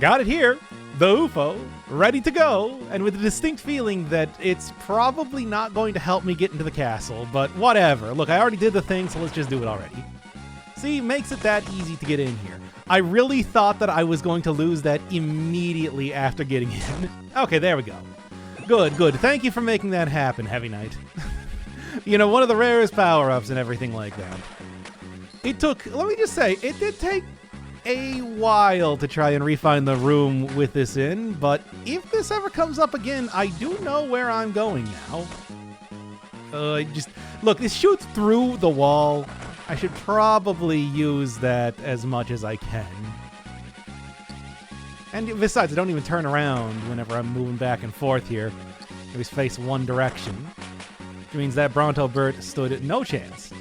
got it here, the UFO, ready to go, and with a distinct feeling that it's probably not going to help me get into the castle, but whatever. Look, I already did the thing, so let's just do it already. See, makes it that easy to get in here. I really thought that I was going to lose that immediately after getting in. Okay, there we go. Good, good. Thank you for making that happen, Heavy Knight. You know, one of the rarest power-ups and everything like that. It took, let me just say, it did take a while to try and refine the room with this in, but if this ever comes up again, I do know where I'm going now. Look, this shoots through the wall. I should probably use that as much as I can. And besides, I don't even turn around whenever I'm moving back and forth here. I always face one direction. Which means that Bronto Burt stood no chance.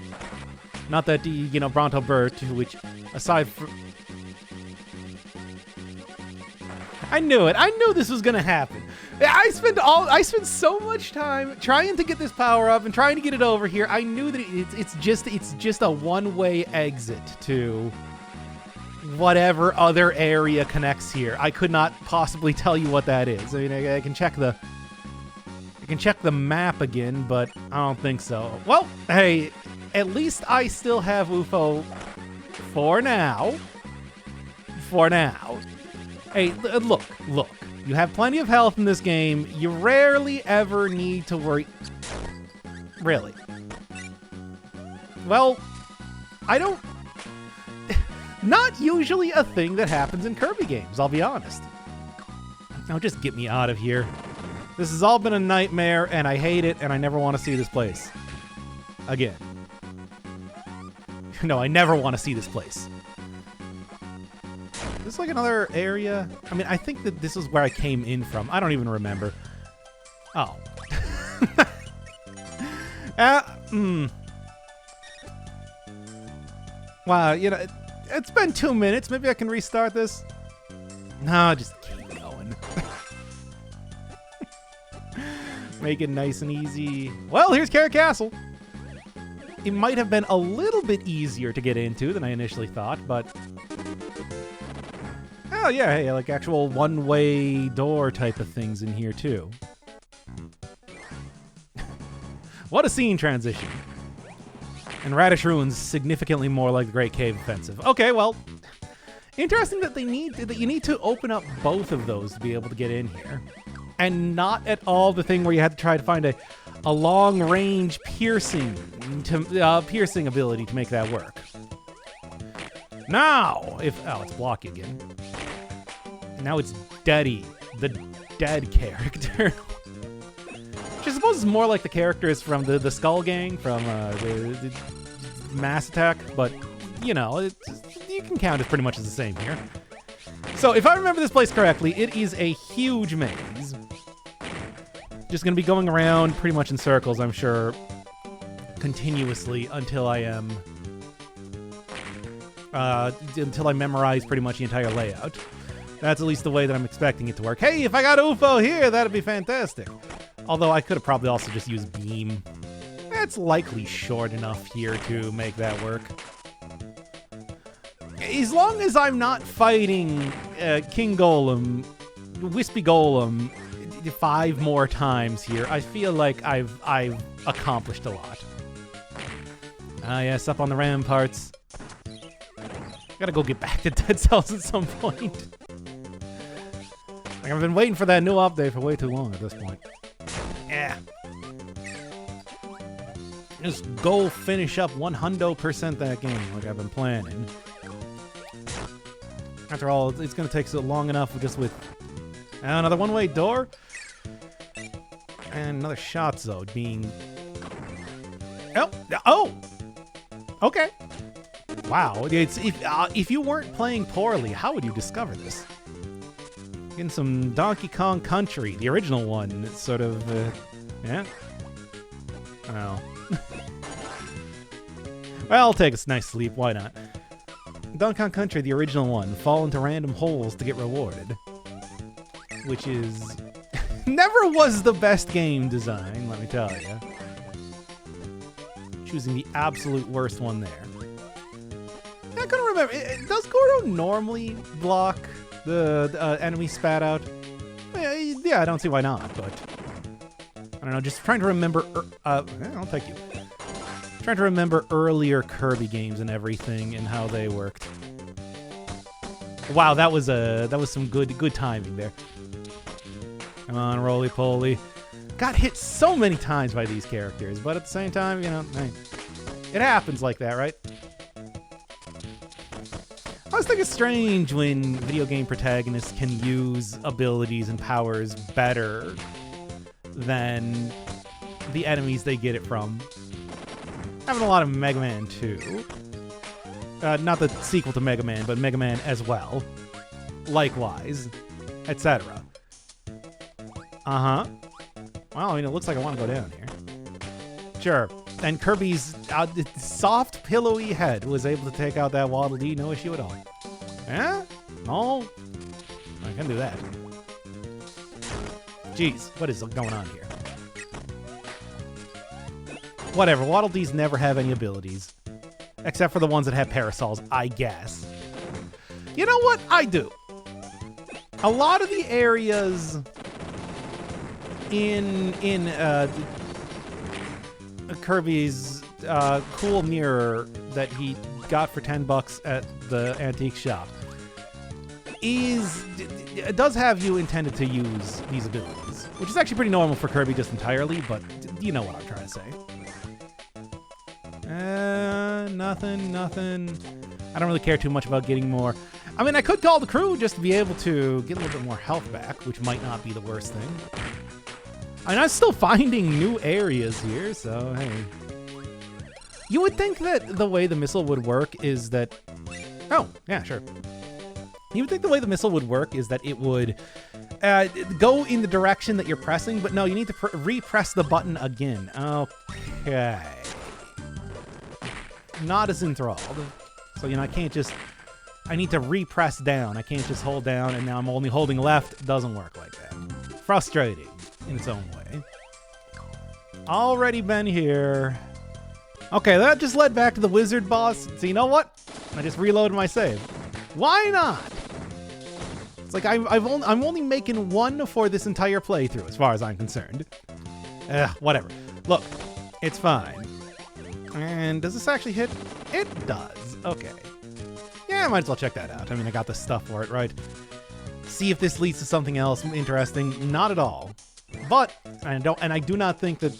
Not that, you know, Bronto Burt, which, aside from... I knew it. I knew this was gonna happen. I spent so much time trying to get this power up and trying to get it over here. I knew that it's just a one-way exit to whatever other area connects here. I could not possibly tell you what that is. I mean, I can check the map again, but I don't think so. Well, hey, at least I still have UFO for now. For now. Hey, look. You have plenty of health in this game. You rarely ever need to worry. Really? Well, I don't... Not usually a thing that happens in Kirby games, I'll be honest. Now just get me out of here. This has all been a nightmare, and I hate it, and I never want to see this place again. No, I never want to see this place. Is this like another area? I mean, I think that this is where I came in from. I don't even remember. Oh. Wow, you know, it's been 2 minutes. Maybe I can restart this. No, just keep going. Make it nice and easy. Well, here's Carrot Castle. It might have been a little bit easier to get into than I initially thought, but... Oh, yeah, hey, like actual one-way door type of things in here, too. What a scene transition. And Radish Ruins significantly more like the Great Cave Offensive. Okay, well, interesting that you need to open up both of those to be able to get in here. And not at all the thing where you have to try to find a long-range piercing ability to make that work. Now, it's blocky again. Now it's Daddy, the dead character. Which I suppose is more like the characters from the Skull Gang, from the Mass Attack, but, you know, you can count it pretty much as the same here. So, if I remember this place correctly, it is a huge maze. Just gonna be going around pretty much in circles, I'm sure, continuously until I am... until I memorize pretty much the entire layout. That's at least the way that I'm expecting it to work. Hey, if I got UFO here, that'd be fantastic. Although I could have probably also just used Beam. That's likely short enough here to make that work. As long as I'm not fighting King Golem, Wispy Golem, 5 more times here, I feel like I've accomplished a lot. Ah, yes, up on the ramparts. Gotta go get back to Dead Cells at some point. Like, I've been waiting for that new update for way too long at this point. Yeah. Just go finish up 100% that game like I've been planning. After all, it's going to take so long enough just with another one-way door. And another shot zone being... Oh! Okay. Wow. If you weren't playing poorly, how would you discover this? In some Donkey Kong Country, the original one, it's sort of, yeah? Oh. Well, I'll take a nice sleep, why not? Donkey Kong Country, the original one, fall into random holes to get rewarded. Which is... never was the best game design, let me tell you. Choosing the absolute worst one there. I couldn't remember, does Gordo normally block the enemy spat out. Yeah, I don't see why not, but I don't know, just trying to remember, I'll take you. Trying to remember earlier Kirby games and everything and how they worked. Wow, that was some good timing there. Come on, roly-poly. Got hit so many times by these characters, but at the same time, you know, hey, it happens like that, right? I always think it's strange when video game protagonists can use abilities and powers better than the enemies they get it from. Having a lot of Mega Man 2. Not the sequel to Mega Man, but Mega Man as well. Likewise, etc. Uh-huh. Well, I mean, it looks like I want to go down here. Sure. And Kirby's soft, pillowy head was able to take out that Waddle Dee, no issue at all. Eh? Oh, I can do that. Jeez, what is going on here? Whatever, Waddle Dees never have any abilities. Except for the ones that have parasols, I guess. You know what? I do. A lot of the areas in Kirby's cool mirror that he got for $10 at the antique shop it does have you intended to use these abilities, which is actually pretty normal for Kirby just entirely, but you know what I'm trying to say. Nothing. I don't really care too much about getting more. I mean, I could call the crew just to be able to get a little bit more health back, which might not be the worst thing. I mean, I'm still finding new areas here, so hey. You would think that the way the missile would work is that... Oh, yeah, sure. You would think the way the missile would work is that it would go in the direction that you're pressing, but no, you need to repress the button again. Okay. Not as enthralled. So, you know, I can't just... I need to repress down. I can't just hold down, and now I'm only holding left. It doesn't work like that. Frustrating in its own way. Already been here. Okay, that just led back to the wizard boss. So you know what? I just reloaded my save. Why not? It's like I'm only making one for this entire playthrough, as far as I'm concerned. Whatever. Look, it's fine. And does this actually hit? It does. Okay. Yeah, I might as well check that out. I mean, I got the stuff for it, right? See if this leads to something else interesting. Not at all. But I do not think that...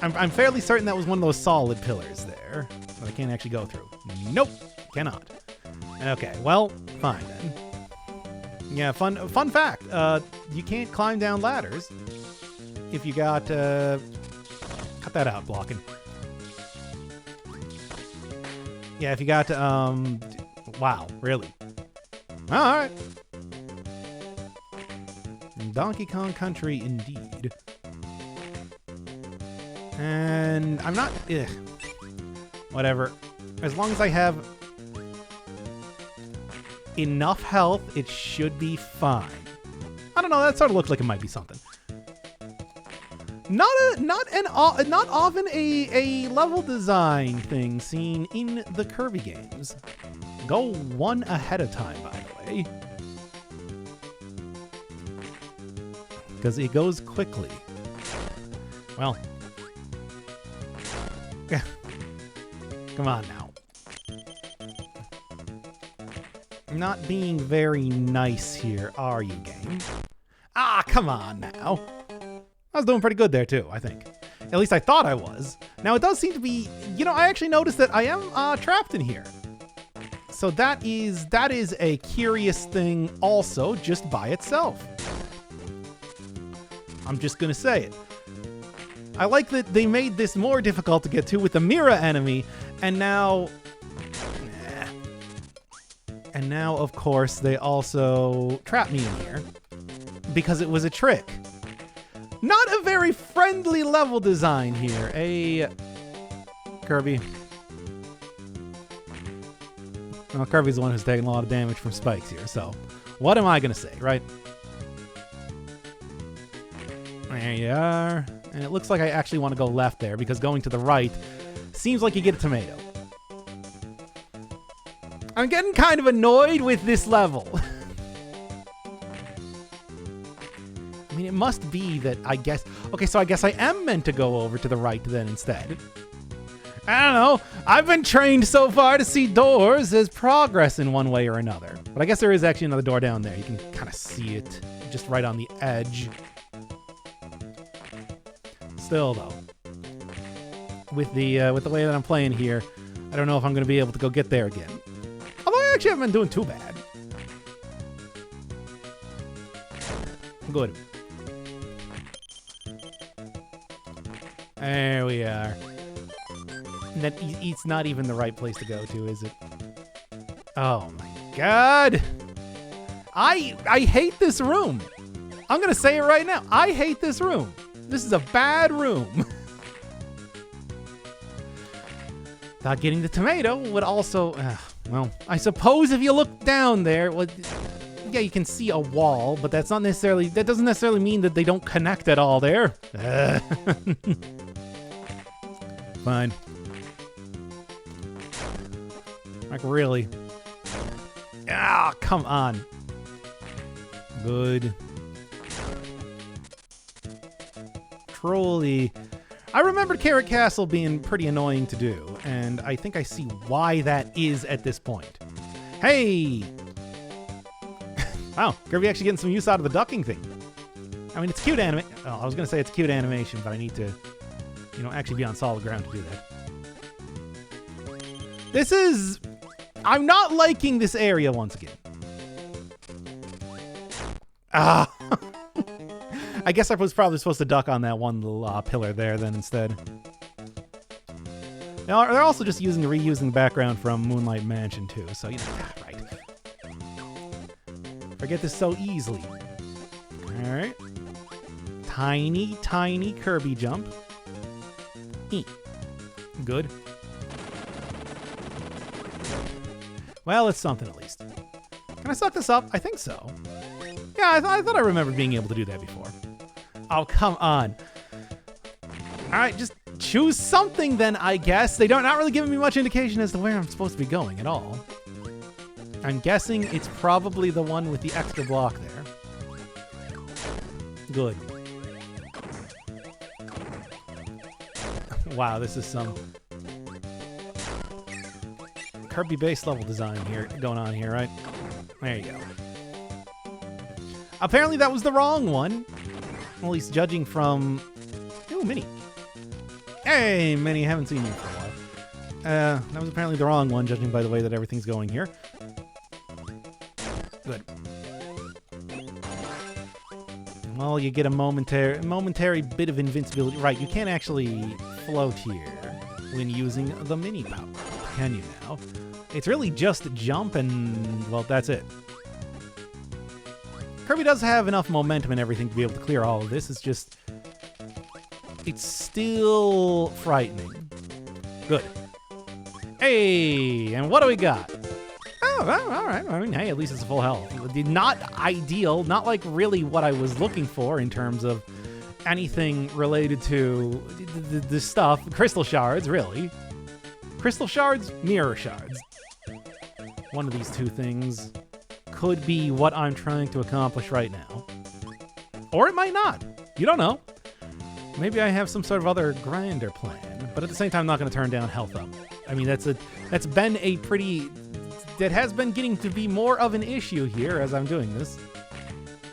I'm fairly certain that was one of those solid pillars there that I can't actually go through. Nope, cannot. Okay, well, fine then. Yeah, fun fact. You can't climb down ladders if you got... cut that out, blocking. Yeah, if you got... wow, really? All right. Donkey Kong Country, indeed. And I'm not... whatever. As long as I have enough health, it should be fine. I don't know, that sort of looks like it might be something. Not often a level design thing seen in the Kirby games. Go one ahead of time, by the way. Because it goes quickly. Well. Come on now. Not being very nice here, are you, game? Ah, come on now. I was doing pretty good there, too, I think. At least I thought I was. Now, it does seem to be... You know, I actually noticed that I am trapped in here. So that is a curious thing also, just by itself. I'm just gonna say it. I like that they made this more difficult to get to with the Mira enemy, and now... And now, of course, they also trap me in here. Because it was a trick. Not a very friendly level design here. Kirby. Well, Kirby's the one who's taking a lot of damage from spikes here, so... What am I gonna say, right? There you are. And it looks like I actually want to go left there, because going to the right seems like you get a tomato. I'm getting kind of annoyed with this level. mean, it must be that I guess... Okay, so I guess I am meant to go over to the right then instead. I don't know. I've been trained so far to see doors as progress in one way or another. But I guess there is actually another door down there. You can kind of see it just right on the edge. Still, though, with the way that I'm playing here, I don't know if I'm going to be able to go get there again. Although I actually haven't been doing too bad. Good. There we are. And that it's not even the right place to go to, is it? Oh my god! I hate this room. I'm gonna say it right now. I hate this room. This is a bad room. Thought getting the tomato would also, well, I suppose if you look down there, well, yeah, you can see a wall, but that doesn't necessarily mean that they don't connect at all there. Fine. Like, really? Ah, come on. Good. Truly. I remember Carrot Castle being pretty annoying to do, and I think I see why that is at this point. Hey! Wow, Kirby actually getting some use out of the ducking thing. I mean, it's cute I was going to say it's cute animation, but I need to, actually be on solid ground to do that. This is... I'm not liking this area once again. Ah! I guess I was probably supposed to duck on that one little pillar there then instead. Now, they're also just reusing the background from Moonlight Mansion too, so right. Forget this so easily. Alright. Tiny, tiny Kirby jump. Good. Well, it's something at least. Can I suck this up? I think so. Yeah, I thought I remembered being able to do that before. Oh, come on. Alright, just choose something then, I guess. They're not really giving me much indication as to where I'm supposed to be going at all. I'm guessing it's probably the one with the extra block there. Good. Wow, this is some Kirby base level design here going on here, right? There you go. Apparently that was the wrong one. At least judging from... Ooh, Minnie. Hey, Minnie, haven't seen you for a while. That was apparently the wrong one, judging by the way that everything's going here. Good. Well, you get a momentary bit of invincibility. Right, you can't actually float here when using the mini power, can you now? It's really just jump and, well, that's it. Kirby does have enough momentum and everything to be able to clear all of this. It's just... it's still frightening. Good. Hey, and what do we got? Oh, well, all right. I mean, hey, at least it's full health. Not ideal, not like really what I was looking for in terms of anything related to the stuff. Crystal shards, really. Crystal shards, mirror shards. One of these two things could be what I'm trying to accomplish right now. Or it might not. You don't know. Maybe I have some sort of other grander plan, but at the same time, I'm not going to turn down health up. I mean, that's been a pretty... that has been getting to be more of an issue here as I'm doing this.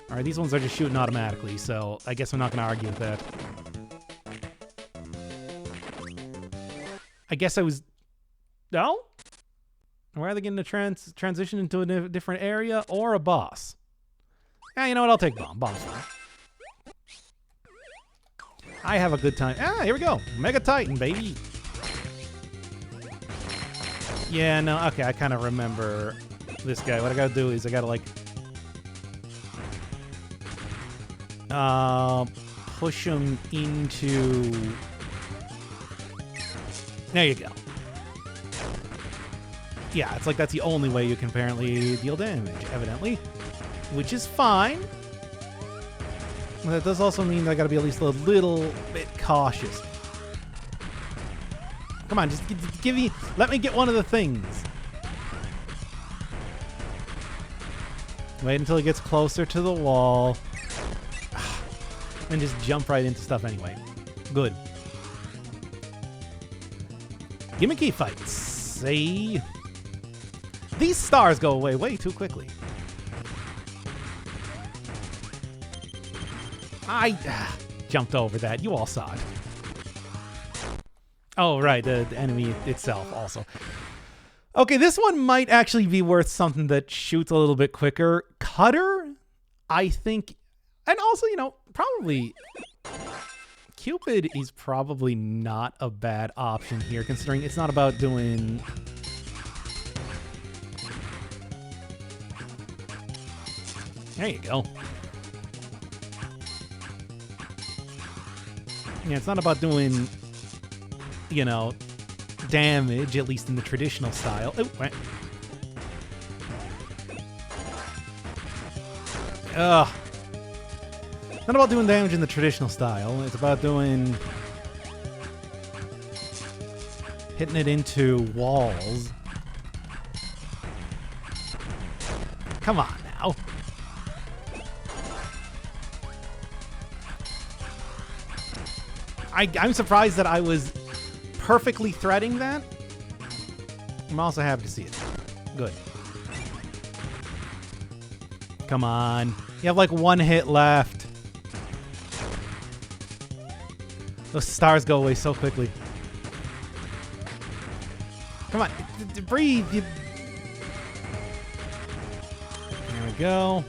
All right, these ones are just shooting automatically, so I guess I'm not going to argue with that. I guess I was... No? We're either getting a transition into a different area or a boss. Yeah, you know what? I'll take bomb. Bomb's fine. I have a good time. Ah, here we go. Mega Titan, baby. Yeah, no, okay, I kind of remember this guy. What I gotta do is I gotta, like... push him into... There you go. Yeah, it's like that's the only way you can apparently deal damage, evidently. Which is fine. But that does also mean that I gotta be at least a little bit cautious. Come on, just give me... let me get one of the things. Wait until he gets closer to the wall. and just jump right into stuff anyway. Good. Gimmicky fights. See? These stars go away way too quickly. I jumped over that. You all saw it. Oh, right. The enemy itself also. Okay, this one might actually be worth something that shoots a little bit quicker. Cutter, I think. And also, you know, probably Cupid is probably not a bad option here, considering it's not about doing... There you go. Yeah, it's not about doing, you know, damage, at least in the traditional style. Oh, right. Ugh. Not about doing damage in the traditional style. It's about doing... hitting it into walls. Come on now. I'm surprised that I was perfectly threading that. I'm also happy to see it. Good. Come on. You have like one hit left. Those stars go away so quickly. Come on. Breathe. There we go.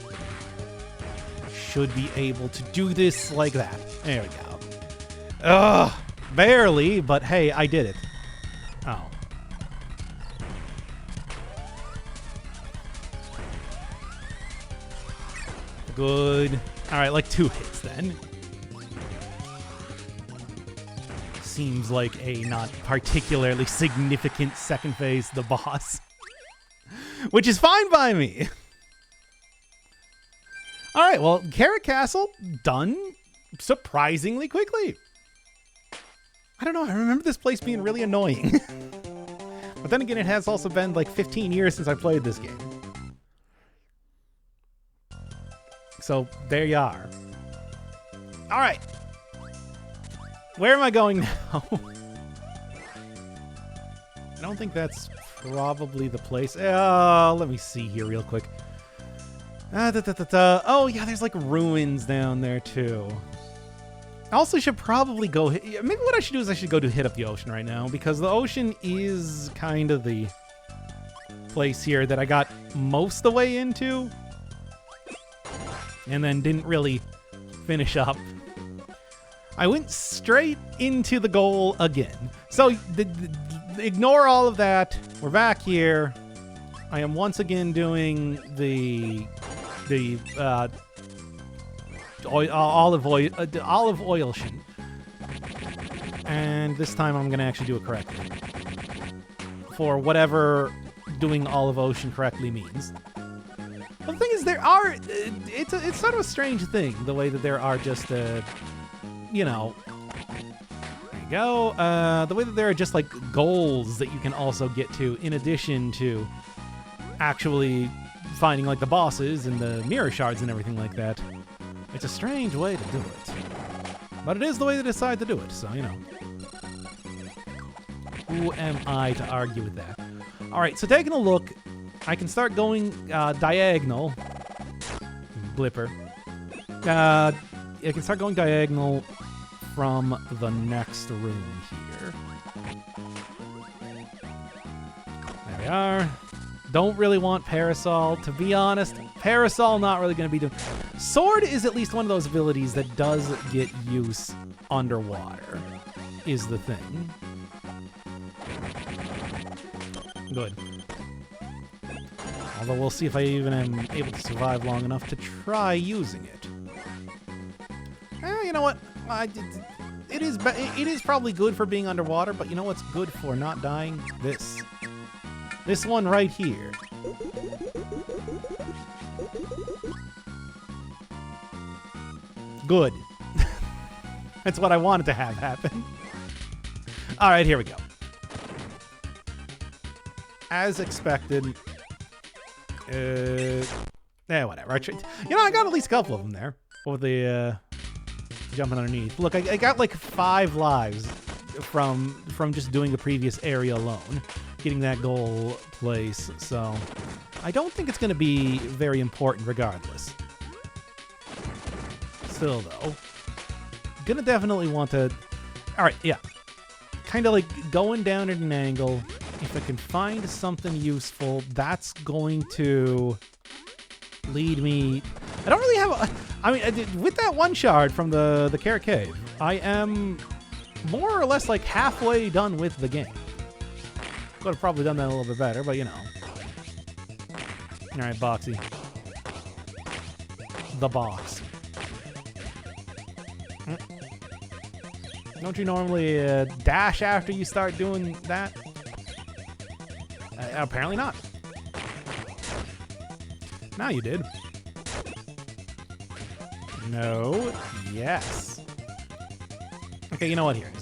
Should be able to do this like that. There we go. Ugh. Barely, but hey, I did it. Oh. Good. All right, like 2 hits then. Seems like a not particularly significant second phase, the boss. Which is fine by me. All right, well, Carrot Castle done surprisingly quickly. I don't know, I remember this place being really annoying. But then again, it has also been like 15 years since I played this game. So, there you are. All right. Where am I going now? I don't think that's probably the place. Let me see here real quick. Oh, yeah, there's like ruins down there, too. I also should probably go... Maybe what I should do is I should go to hit up the ocean right now, because the ocean is kind of the place here that I got most of the way into, and then didn't really finish up. I went straight into the goal again. So ignore all of that. We're back here. I am once again doing the olive oil shin. And this time I'm going to actually do it correctly. For whatever doing olive ocean correctly means. But the thing is, there are... It's sort of a strange thing, the way that there are just... you know... There you go. The way that there are just, like, goals that you can also get to, in addition to actually finding, like, the bosses and the mirror shards and everything like that. It's a strange way to do it. But it is the way they decide to do it, so, you know. Who am I to argue with that? Alright, so taking a look, I can start going diagonal. Blipper. I can start going diagonal from the next room here. There we are. Don't really want Parasol. To be honest, Parasol not really going to be doing... Sword is at least one of those abilities that does get use underwater, is the thing. Good. Although we'll see if I even am able to survive long enough to try using it. You know what? It is probably good for being underwater, but you know what's good for not dying? This. This one right here. Good. That's what I wanted to have happen. All right, here we go. As expected. Whatever. You know, I got at least a couple of them there. For the, jumping underneath. Look, I got like 5 lives from just doing the previous area alone, getting that goal place, so I don't think it's going to be very important regardless. Still, though, gonna definitely want to... Alright, yeah. Kind of like going down at an angle. If I can find something useful, that's going to lead me... I don't really have a... I mean, with that one shard from the Carrot Cave, I am more or less like halfway done with the game. Could have probably done that a little bit better, but you know. Alright, Boxy. The box. Don't you normally dash after you start doing that? Apparently not. Now you did. No. Yes. Okay, you know what here?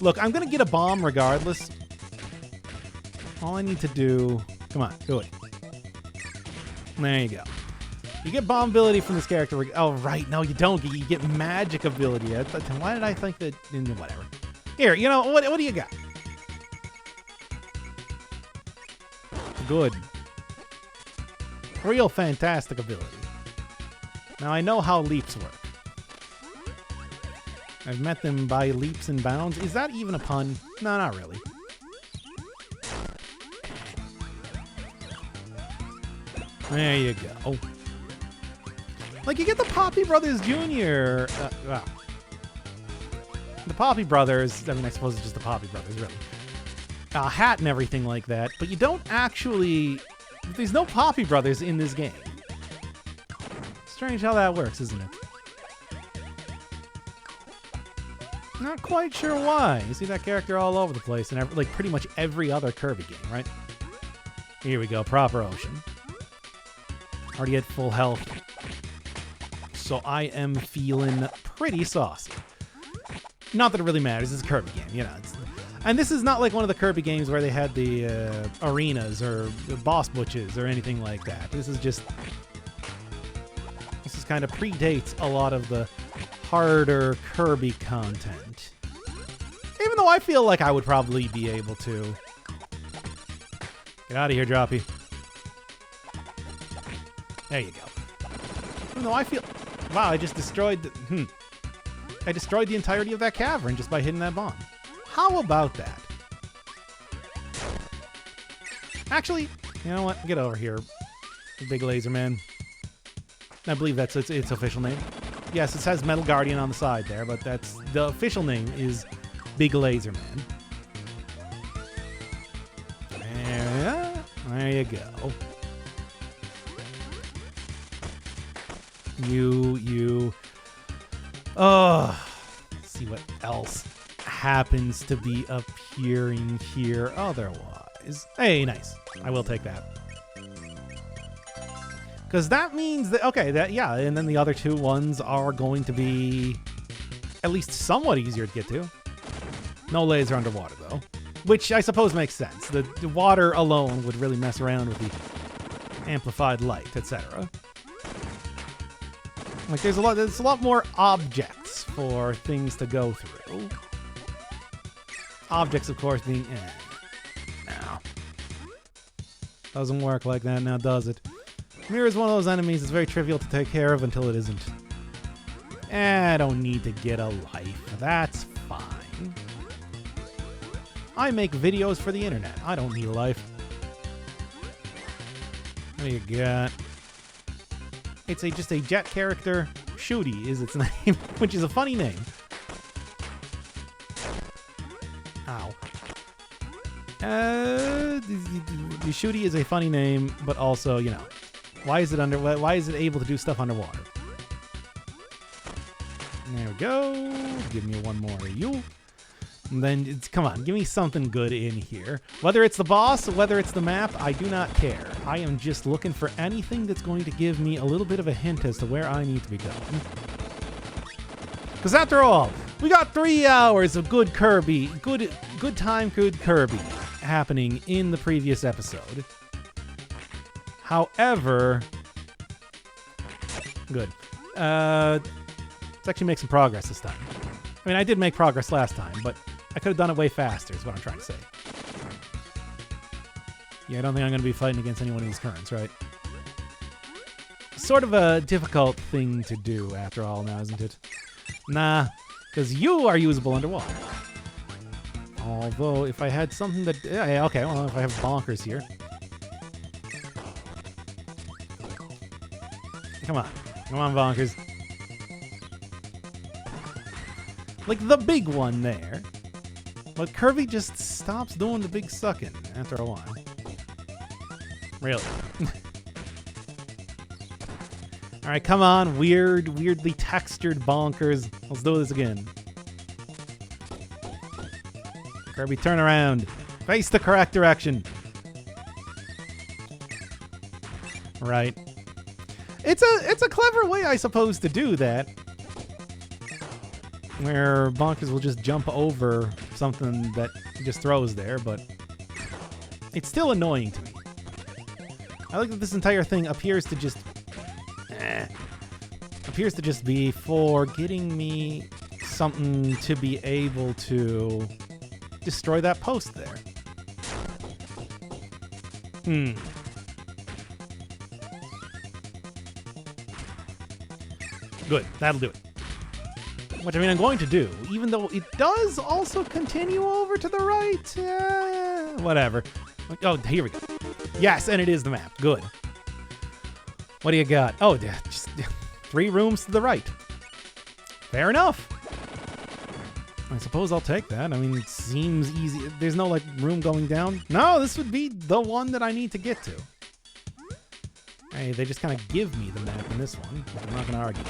Look, I'm going to get a bomb regardless. All I need to do... Come on, do it. There you go. You get bomb ability from this character. Oh, right. No, you don't. You get magic ability. Why did I think that... Whatever. Here, you know, what do you got? Good. Real fantastic ability. Now, I know how leaps work. I've met them by leaps and bounds. Is that even a pun? No, not really. There you go. Like, you get the Poppy Brothers Jr. Wow. The Poppy Brothers, I mean, I suppose it's just the Poppy Brothers, really. Hat and everything like that, but you don't actually... There's no Poppy Brothers in this game. Strange how that works, isn't it? Not quite sure why. You see that character all over the place in like pretty much every other Kirby game, right? Here we go, proper ocean. Already at full health. So I am feeling pretty saucy. Not that it really matters, it's a Kirby game, you know. And this is not like one of the Kirby games where they had the arenas or the boss butches or anything like that. This is just... This is kind of predates a lot of the harder Kirby content. Even though I feel like I would probably be able to... Get out of here, Droppy. There you go. Even though I feel... Wow, I just destroyed the... I destroyed the entirety of that cavern just by hitting that bomb. How about that? Actually, you know what? Get over here, Big Laser Man. I believe that's its official name. Yes, it says Metal Guardian on the side there, but that's the official name is Big Laser Man. There you go. Let's see what else happens to be appearing here otherwise. Hey, nice. I will take that. Because that means that, okay, yeah, and then the other two ones are going to be at least somewhat easier to get to. No laser underwater, though. Which I suppose makes sense. The water alone would really mess around with the amplified light, etc. Like, there's a lot more objects for things to go through. Objects, of course, being... No. Doesn't work like that now, does it? Mirror is one of those enemies that's very trivial to take care of until it isn't. I don't need to get a life. That's fine. I make videos for the internet. I don't need a life. What do you got? It's just a jet character. Shooty is its name, which is a funny name. Ow. Shooty is a funny name, but also, you know, why is it able to do stuff underwater? There we go. Give me one more of you. And then, come on, give me something good in here. Whether it's the boss, whether it's the map, I do not care. I am just looking for anything that's going to give me a little bit of a hint as to where I need to be going. Because after all, we got 3 hours of good Kirby, good time, good Kirby happening in the previous episode. However, good. Let's actually make some progress this time. I mean, I did make progress last time, but I could have done it way faster is what I'm trying to say. Yeah, I don't think I'm going to be fighting against any one of these currents, right? Sort of a difficult thing to do after all now, isn't it? Nah, because you are usable underwater. Although, if I had something that... Yeah, okay, well, if I have bonkers here. Come on. Come on, bonkers. Like the big one there. But Kirby just stops doing the big sucking after a while. Really? Alright, come on, weirdly textured bonkers. Let's do this again. Kirby, turn around. Face the correct direction. Right. It's a clever way, I suppose, to do that. Where bonkers will just jump over something that he just throws there, but it's still annoying to me. I like that this entire thing appears to just be for getting me something to be able to destroy that post there. Good, that'll do it. Which, I mean, I'm going to do, even though it does also continue over to the right. Whatever. Oh, here we go. Yes, and it is the map. Good. What do you got? Oh, just 3 rooms to the right. Fair enough. I suppose I'll take that. I mean, it seems easy. There's no, like, room going down. No, this would be the one that I need to get to. Hey, they just kind of give me the map in this one. I'm not going to argue.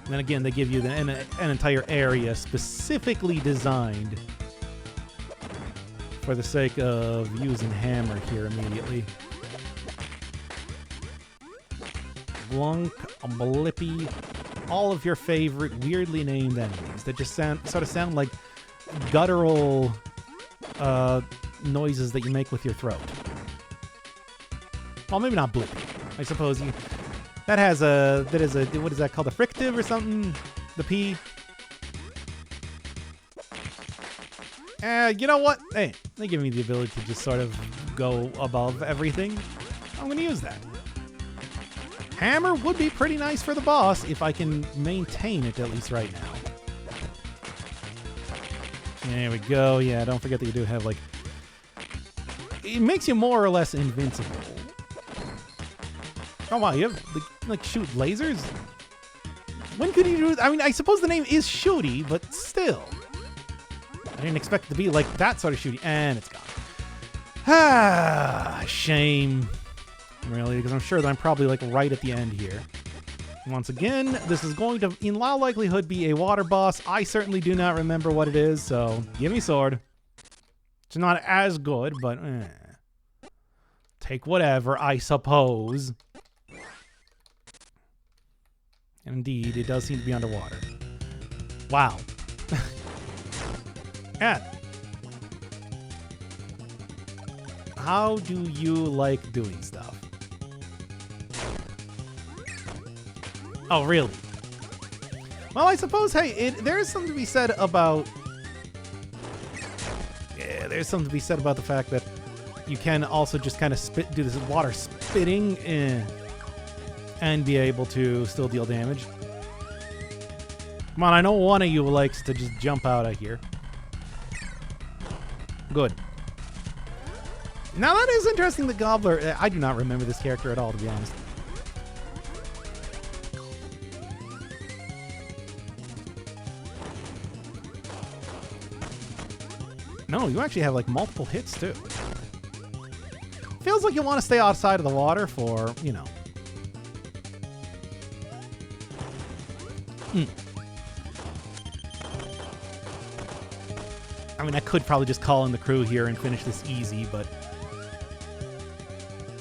And then again, they give you an entire area specifically designed for the sake of using hammer here immediately. Glunk, Blippy, all of your favorite weirdly named enemies that just sort of sound like guttural noises that you make with your throat. Well, maybe not Blippy. I suppose you... That is a, what is that called? A fricative or something? The P? You know what? Hey, they give me the ability to just sort of go above everything. I'm going to use that. Hammer would be pretty nice for the boss if I can maintain it at least right now. There we go. Yeah, don't forget that you do have, like... It makes you more or less invincible. Oh wow, you have, like shoot lasers? When could you do it? I mean, I suppose the name is Shooty, but still. I didn't expect it to be like that sort of Shooty. And it's gone. Ah, shame. Really, because I'm sure that I'm probably like right at the end here. Once again, this is going to, in all likelihood, be a water boss. I certainly do not remember what it is, so give me sword. It's not as good, but take whatever, I suppose. And indeed, it does seem to be underwater. Wow. Yeah. How do you like doing stuff? Oh, really? Well, I suppose, hey, there is something to be said about... Yeah, there's something to be said about the fact that you can also just kind of do this water spitting and be able to still deal damage. Come on, I know one of you likes to just jump out of here. Good. Now that is interesting, the Gobbler. I do not remember this character at all, to be honest. No, you actually have like multiple hits too. Feels like you want to stay outside of the water for, you know. I mean, I could probably just call in the crew here and finish this easy, but...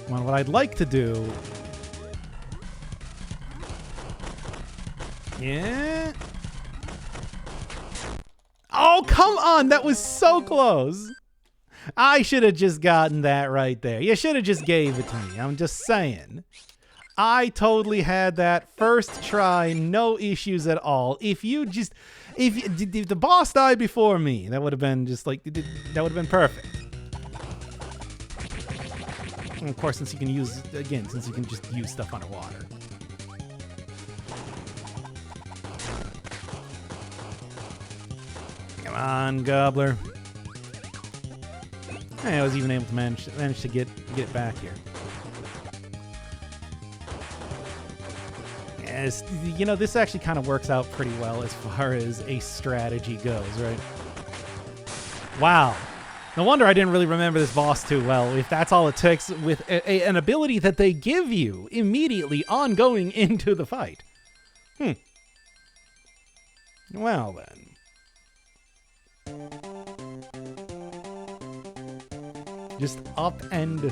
Well, what I'd like to do... Yeah... Oh, come on! That was so close! I should have just gotten that right there. You should have just gave it to me. I'm just saying. I totally had that first try, no issues at all. If the boss died before me, that would have been just like, that would have been perfect. And of course, since you can just use stuff underwater. Come on, Gobbler. I was even able to manage to get it back here. Yes, you know, this actually kind of works out pretty well as far as a strategy goes, right? Wow. No wonder I didn't really remember this boss too well, if that's all it takes with an ability that they give you immediately on going into the fight. Well then. Just up and...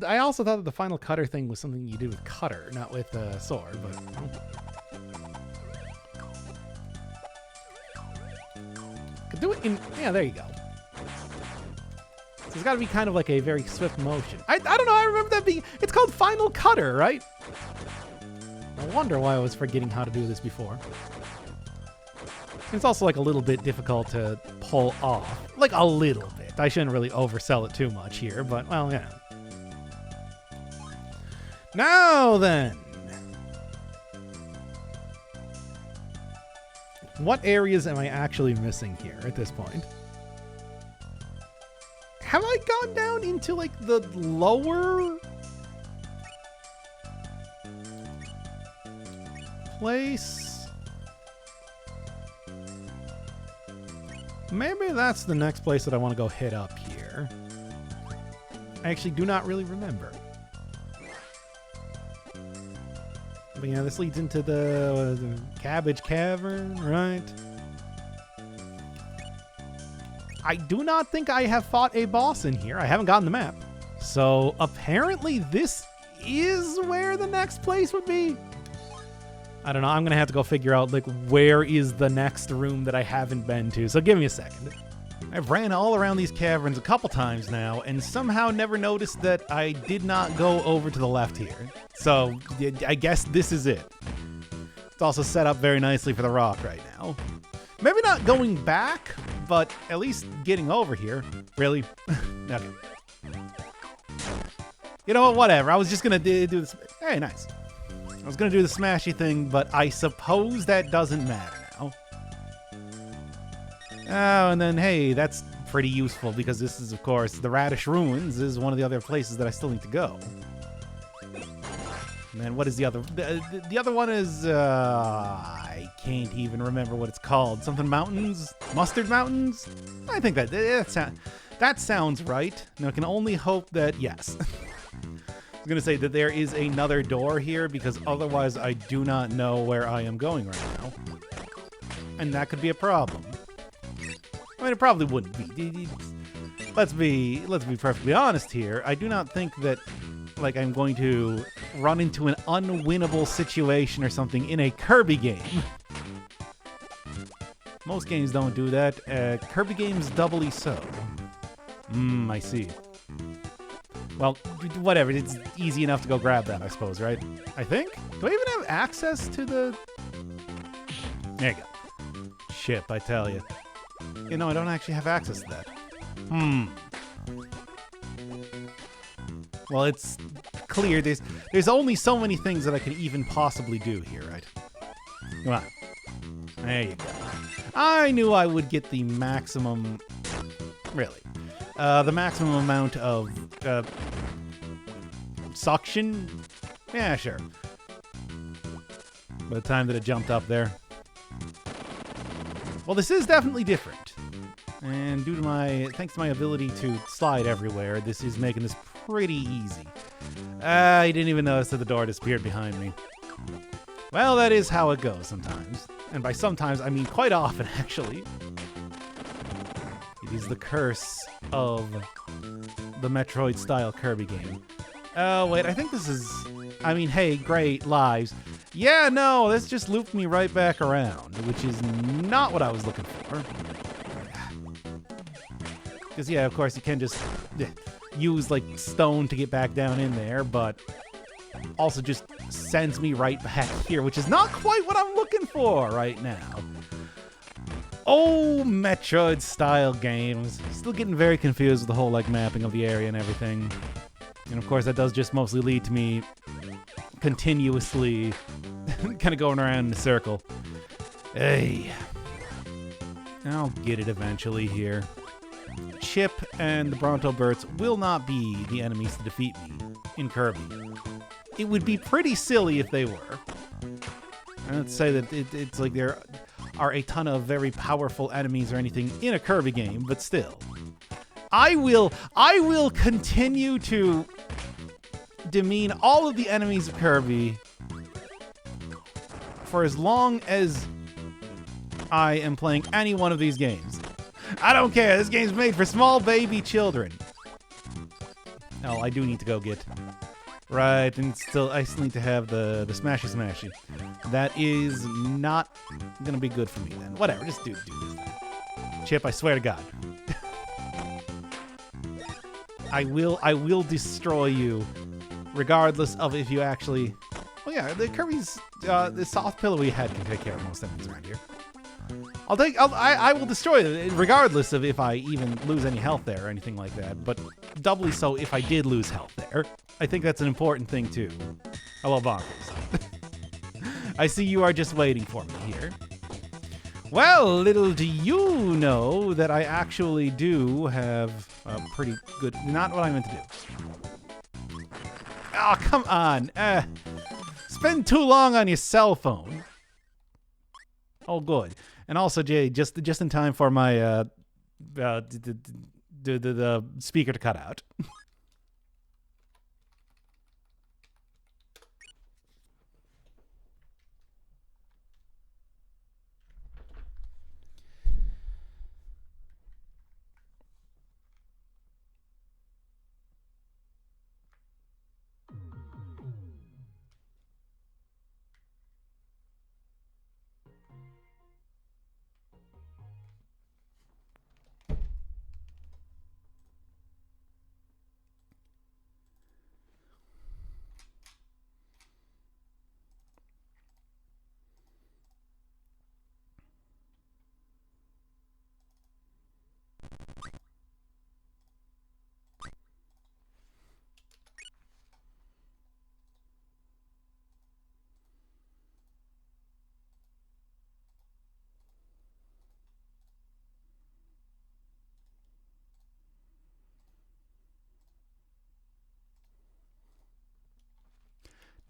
I also thought that the final cutter thing was something you did with cutter, not with sword, but... Could do it in... Yeah, there you go. So it's got to be kind of like a very swift motion. I don't know, I remember that being... It's called final cutter, right? I wonder why I was forgetting how to do this before. It's also like a little bit difficult to pull off. Like a little bit. I shouldn't really oversell it too much here, but, well, yeah. Now then. What areas am I actually missing here at this point? Have I gone down into, like, the lower place? Maybe that's the next place that I want to go hit up here. I actually do not really remember. But yeah, this leads into the Cabbage Cavern, right? I do not think I have fought a boss in here. I haven't gotten the map. So apparently this is where the next place would be. I don't know. I'm going to have to go figure out, like, where is the next room that I haven't been to. So give me a second. I've ran all around these caverns a couple times now and somehow never noticed that I did not go over to the left here. So I guess this is it. It's also set up very nicely for the rock right now. Maybe not going back, but at least getting over here. Really? Okay. You know what? Whatever. I was just going to do this. Hey, nice. I was going to do the smashy thing, but I suppose that doesn't matter now. Oh, and then, hey, that's pretty useful because this is, of course, the Radish Ruins is one of the other places that I still need to go. And then what is the other? The other one is, I can't even remember what it's called. Something Mountains? Mustard Mountains? I think that sounds right. Now, I can only hope that, yes. I was going to say that there is another door here because otherwise I do not know where I am going right now. And that could be a problem. I mean, it probably wouldn't be. Let's be perfectly honest here. I do not think that, like, I'm going to run into an unwinnable situation or something in a Kirby game. Most games don't do that. Kirby games doubly so. I see. Well, whatever. It's easy enough to go grab that, I suppose, right? I think? Do I even have access to the... There you go. Ship, I tell you. You know, I don't actually have access to that. Well, it's clear. There's only so many things that I could even possibly do here, right? Come on. There you go. I knew I would get the maximum... Really. The maximum amount of suction? Yeah, sure. By the time that it jumped up there. Well, this is definitely different. And thanks to my ability to slide everywhere, this is making this pretty easy. I didn't even notice that the door disappeared behind me. Well, that is how it goes sometimes. And by sometimes, I mean quite often, actually. It is the curse of the Metroid-style Kirby game. Oh, wait, I think this is... I mean, hey, great, lives. Yeah, no, this just looped me right back around, which is not what I was looking for. Because, yeah, of course, you can just use, like, stone to get back down in there, but also just sends me right back here, which is not quite what I'm looking for right now. Oh, Metroid-style games. Still getting very confused with the whole, like, mapping of the area and everything. And, of course, that does just mostly lead to me continuously kind of going around in a circle. Hey. I'll get it eventually here. Chip and the Bronto Birds will not be the enemies to defeat me in Kirby. It would be pretty silly if they were. I don't say that it's like there are a ton of very powerful enemies or anything in a Kirby game, but still. I will continue to demean all of the enemies of Kirby for as long as I am playing any one of these games. I don't care. This game's made for small baby children. Oh, I do need to go get... Right, and I still need to have the Smashy Smashy. That is not gonna be good for me then. Whatever, just do this thing. Chip, I swear to God. I will destroy you, regardless of if you actually... Well, yeah, the Kirby's the soft pillow we had can take care of most enemies around here. I will destroy it, regardless of if I even lose any health there or anything like that. But doubly so if I did lose health there. I think that's an important thing too. Hello, Bonkers. I see you are just waiting for me here. Well, little do you know that I actually do have a pretty good... Not what I meant to do. Oh, come on. Spend too long on your cell phone. Oh, good. And also, Jay, just in time for my the speaker to cut out.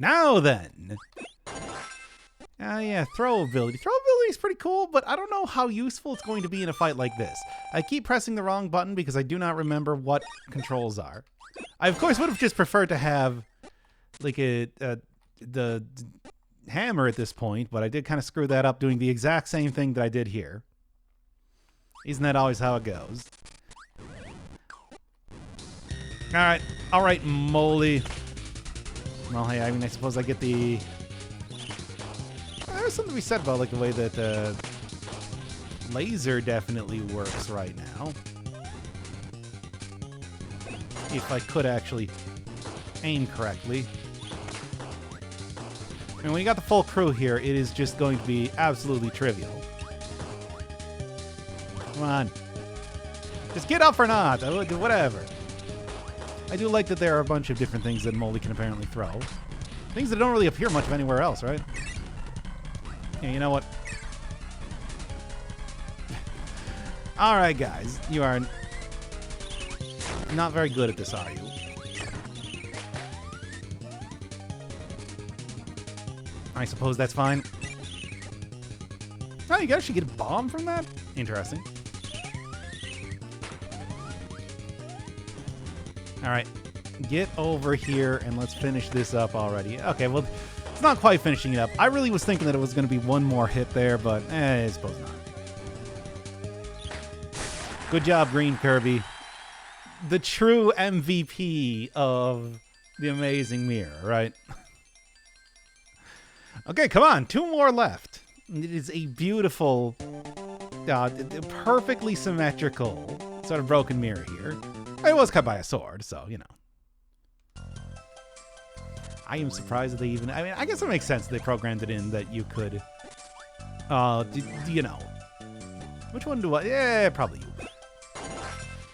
Now then. Yeah, throw ability. Throw ability is pretty cool, but I don't know how useful it's going to be in a fight like this. I keep pressing the wrong button because I do not remember what controls are. I, of course, would have just preferred to have, like, the hammer at this point, but I did kind of screw that up doing the exact same thing that I did here. Isn't that always how it goes? All right, moly. Well, hey, I mean, I suppose I get the... There's something to be said about, like, the way that laser definitely works right now. If I could actually aim correctly. And when you got the full crew here, it is just going to be absolutely trivial. Come on. Just get up or not. Whatever. I do like that there are a bunch of different things that Moldy can apparently throw. Things that don't really appear much of anywhere else, right? Yeah, you know what? Alright, guys. You are not very good at this, are you? I suppose that's fine. Oh, you can actually get a bomb from that? Interesting. All right, get over here and let's finish this up already. Okay, well, it's not quite finishing it up. I really was thinking that it was going to be one more hit there, but I suppose not. Good job, Green Kirby. The true MVP of the Amazing Mirror, right? Okay, come on, 2 more left. It is a beautiful, perfectly symmetrical sort of broken mirror here. It was cut by a sword, so, you know. I am surprised that they even... I mean, I guess it makes sense they programmed it in that you could... you know... Which one do I... Yeah, probably you.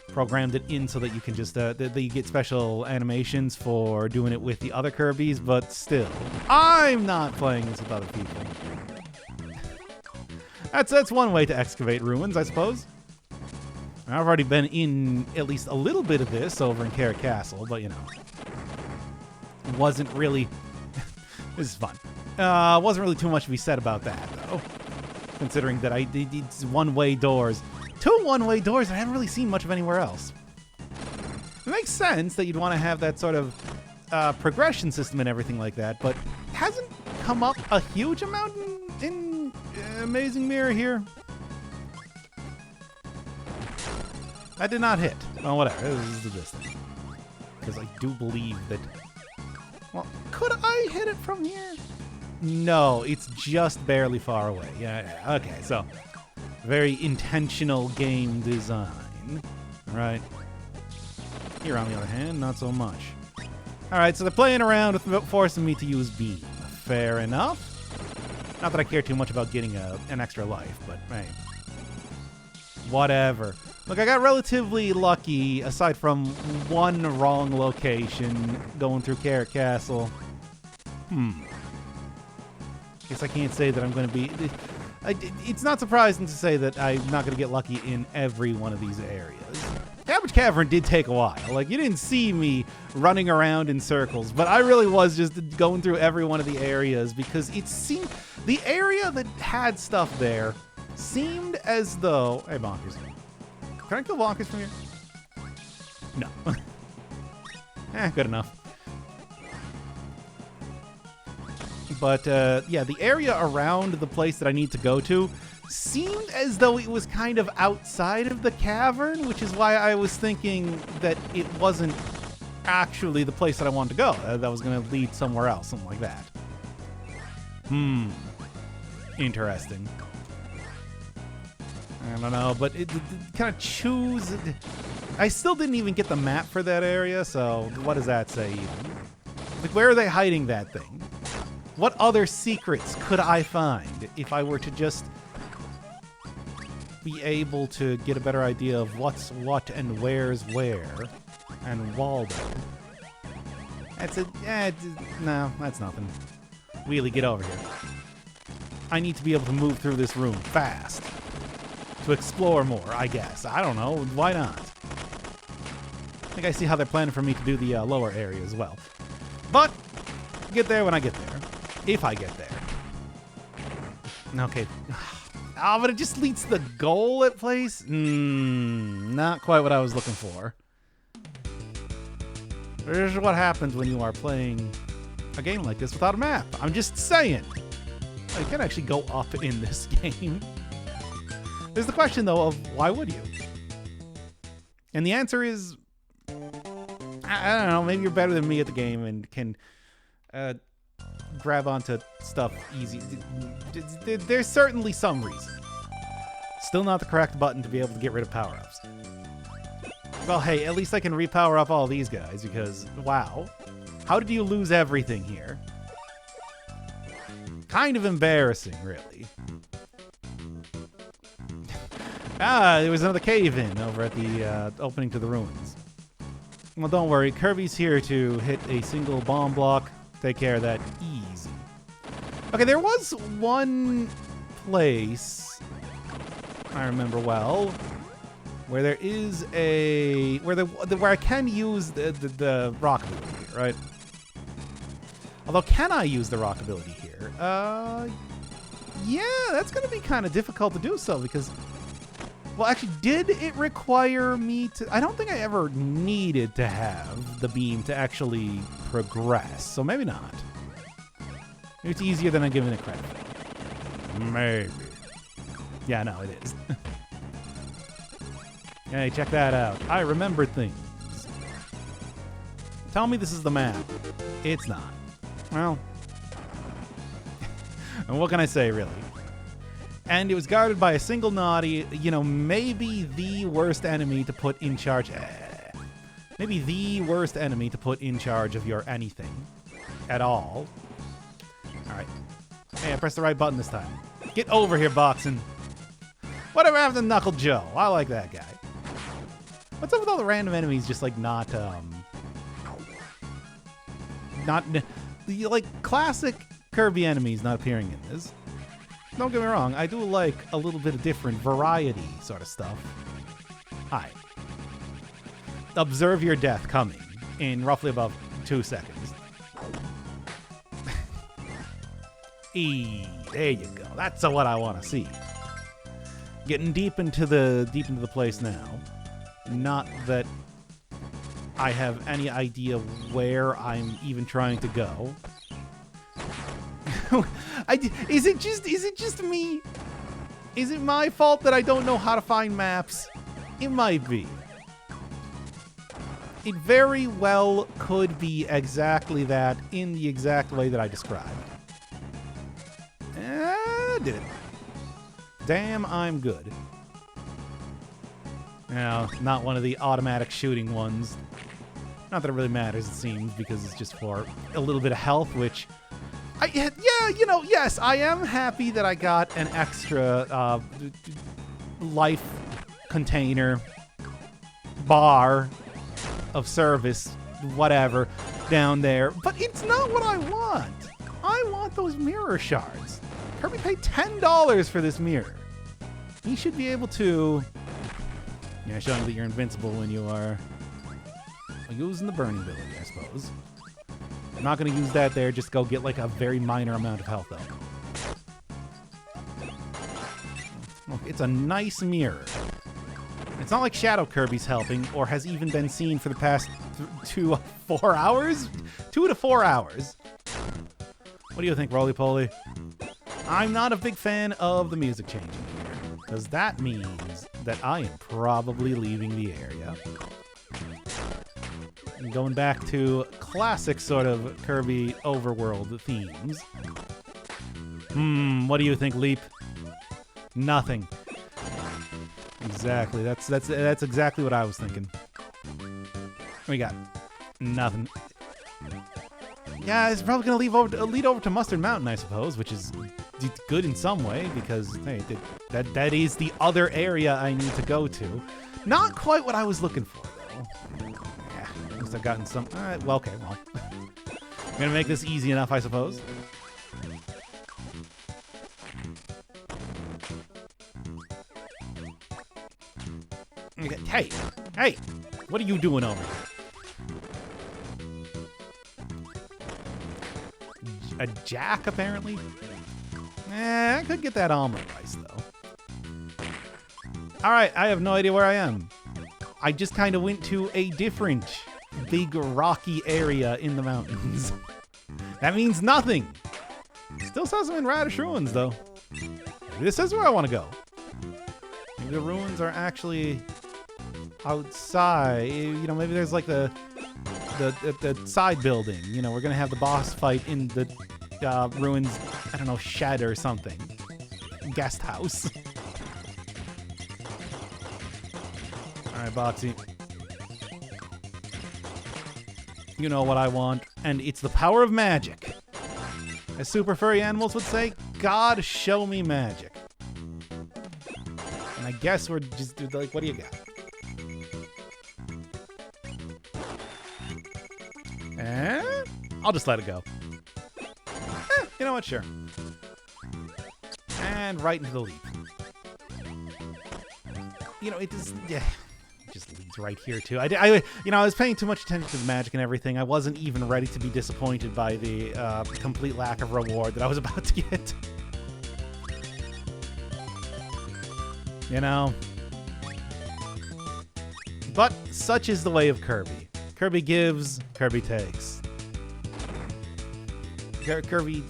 Programmed it in so that you can just... that you get special animations for doing it with the other Kirbys, but still. I'm not playing this with other people. That's one way to excavate ruins, I suppose. I've already been in at least a little bit of this over in Carrot Castle, but you know. It wasn't really... This is fun. Wasn't really too much to be said about that, though. Considering that I did one-way doors. 2 one-way doors I haven't really seen much of anywhere else. It makes sense that you'd want to have that sort of progression system and everything like that, but it hasn't come up a huge amount in Amazing Mirror here. I did not hit. Well, whatever. This is this thing. Because I do believe that... Well, could I hit it from here? No, it's just barely far away. Yeah. Okay, so... Very intentional game design. Right. Here, on the other hand, not so much. Alright, so they're playing around with forcing me to use beam. Fair enough. Not that I care too much about getting an extra life, but hey. Whatever. Look, I got relatively lucky, aside from one wrong location going through Carrot Castle. Guess I can't say that I'm going to be... It's not surprising to say that I'm not going to get lucky in every one of these areas. Cabbage Cavern did take a while. Like, you didn't see me running around in circles, but I really was just going through every one of the areas because it seemed... The area that had stuff there seemed as though... Hey, Bonkers. Can I kill Bonkers from here? No. Good enough. But, yeah, the area around the place that I need to go to seemed as though it was kind of outside of the cavern, which is why I was thinking that it wasn't actually the place that I wanted to go. That was going to lead somewhere else, something like that. Interesting. I don't know, but it kind of choose... I still didn't even get the map for that area, so what does that say even? Like, where are they hiding that thing? What other secrets could I find if I were to just be able to get a better idea of what's what and where's where? And Waldo. That's it. No, that's nothing. Wheelie, get over here. I need to be able to move through this room fast. To explore more, I guess. I don't know. Why not? I think I see how they're planning for me to do the lower area as well. But, get there when I get there. If I get there. Okay. Oh, but it just leads to the goal at place? Not quite what I was looking for. This is what happens when you are playing a game like this without a map. I'm just saying. You can actually go up in this game. There's the question, though, of why would you? And the answer is... I don't know, maybe you're better than me at the game and can... grab onto stuff easy. There's certainly some reason. Still not the correct button to be able to get rid of power-ups. Well, hey, at least I can repower up all these guys because, wow. How did you lose everything here? Kind of embarrassing, really. There was another cave-in over at the opening to the ruins. Well, don't worry. Kirby's here to hit a single bomb block. Take care of that easy. Okay, there was one place I remember well where there is a where I can use the rock ability here, right? Although, can I use the rock ability here? Yeah, that's gonna be kind of difficult to do so because, well, actually, did it require me to... I don't think I ever needed to have the beam to actually progress, so maybe not. Maybe it's easier than I'm giving it credit for. Maybe. Yeah, no, it is. Hey, check that out. I remembered things. Tell me this is the map. It's not. Well... and what can I say, really? And it was guarded by a single naughty, you know, maybe the worst enemy to put in charge. Maybe the worst enemy to put in charge of your anything. at all. All right. Hey, I pressed the right button this time. Get over here, boxing. Whatever happened to Knuckle Joe? I like that guy. What's up with all the random enemies just like not like classic Kirby enemies not appearing in this? Don't get me wrong, I do like a little bit of different variety sort of stuff. Hi. Observe your death coming in roughly about 2 seconds. There you go. That's what I want to see. Getting deep into the place now. Not that I have any idea where I'm even trying to go. Is it just me? Is it my fault that I don't know how to find maps? It might be. It very well could be exactly that in the exact way that I described. Did it. Damn, I'm good. No, not one of the automatic shooting ones. Not that it really matters, it seems, because it's just for a little bit of health, which... yeah, you know, yes, I am happy that I got an extra life container bar of service, whatever, down there. But it's not what I want. I want those mirror shards. Kirby paid $10 for this mirror. He should be able to... Yeah, showing that you're invincible when you are using the burning ability, I suppose. I'm not going to use that there, just go get like a very minor amount of health, though. Look, it's a nice mirror. It's not like Shadow Kirby's helping, or has even been seen for the past 2 to 4 hours? 2 to 4 hours. What do you think, Roly-Poly? I'm not a big fan of the music changing here, because that means that I am probably leaving the area. And going back to classic sort of Kirby overworld themes. What do you think, Leap? Nothing. Exactly. That's exactly what I was thinking. We got nothing. Yeah, it's probably gonna lead over to Mustard Mountain, I suppose, which is good in some way because hey, that is the other area I need to go to. Not quite what I was looking for, though. Yeah, at least I've gotten some. All right, well, okay, well, I'm gonna make this easy enough, I suppose. Okay, hey, what are you doing over here? A jack, apparently? I could get that almond rice, though. Alright, I have no idea where I am. I just kind of went to a different big rocky area in the mountains. That means nothing. Still says I'm in Radish Ruins, though. Maybe this is where I want to go. Maybe the ruins are actually outside. You know, maybe there's like the side building. You know, we're going to have the boss fight in the ruins, I don't know, shed or something. Guest house. Alright, Boxy. You know what I want, and it's the power of magic. As super furry animals would say, God, show me magic. And I guess we're just like, what do you got? I'll just let it go. You know what? Sure. And right into the leap. You know, it just, yeah, it just leads right here too. I was paying too much attention to the magic and everything. I wasn't even ready to be disappointed by the complete lack of reward that I was about to get. You know. But such is the way of Kirby. Kirby gives, Kirby takes. Kirby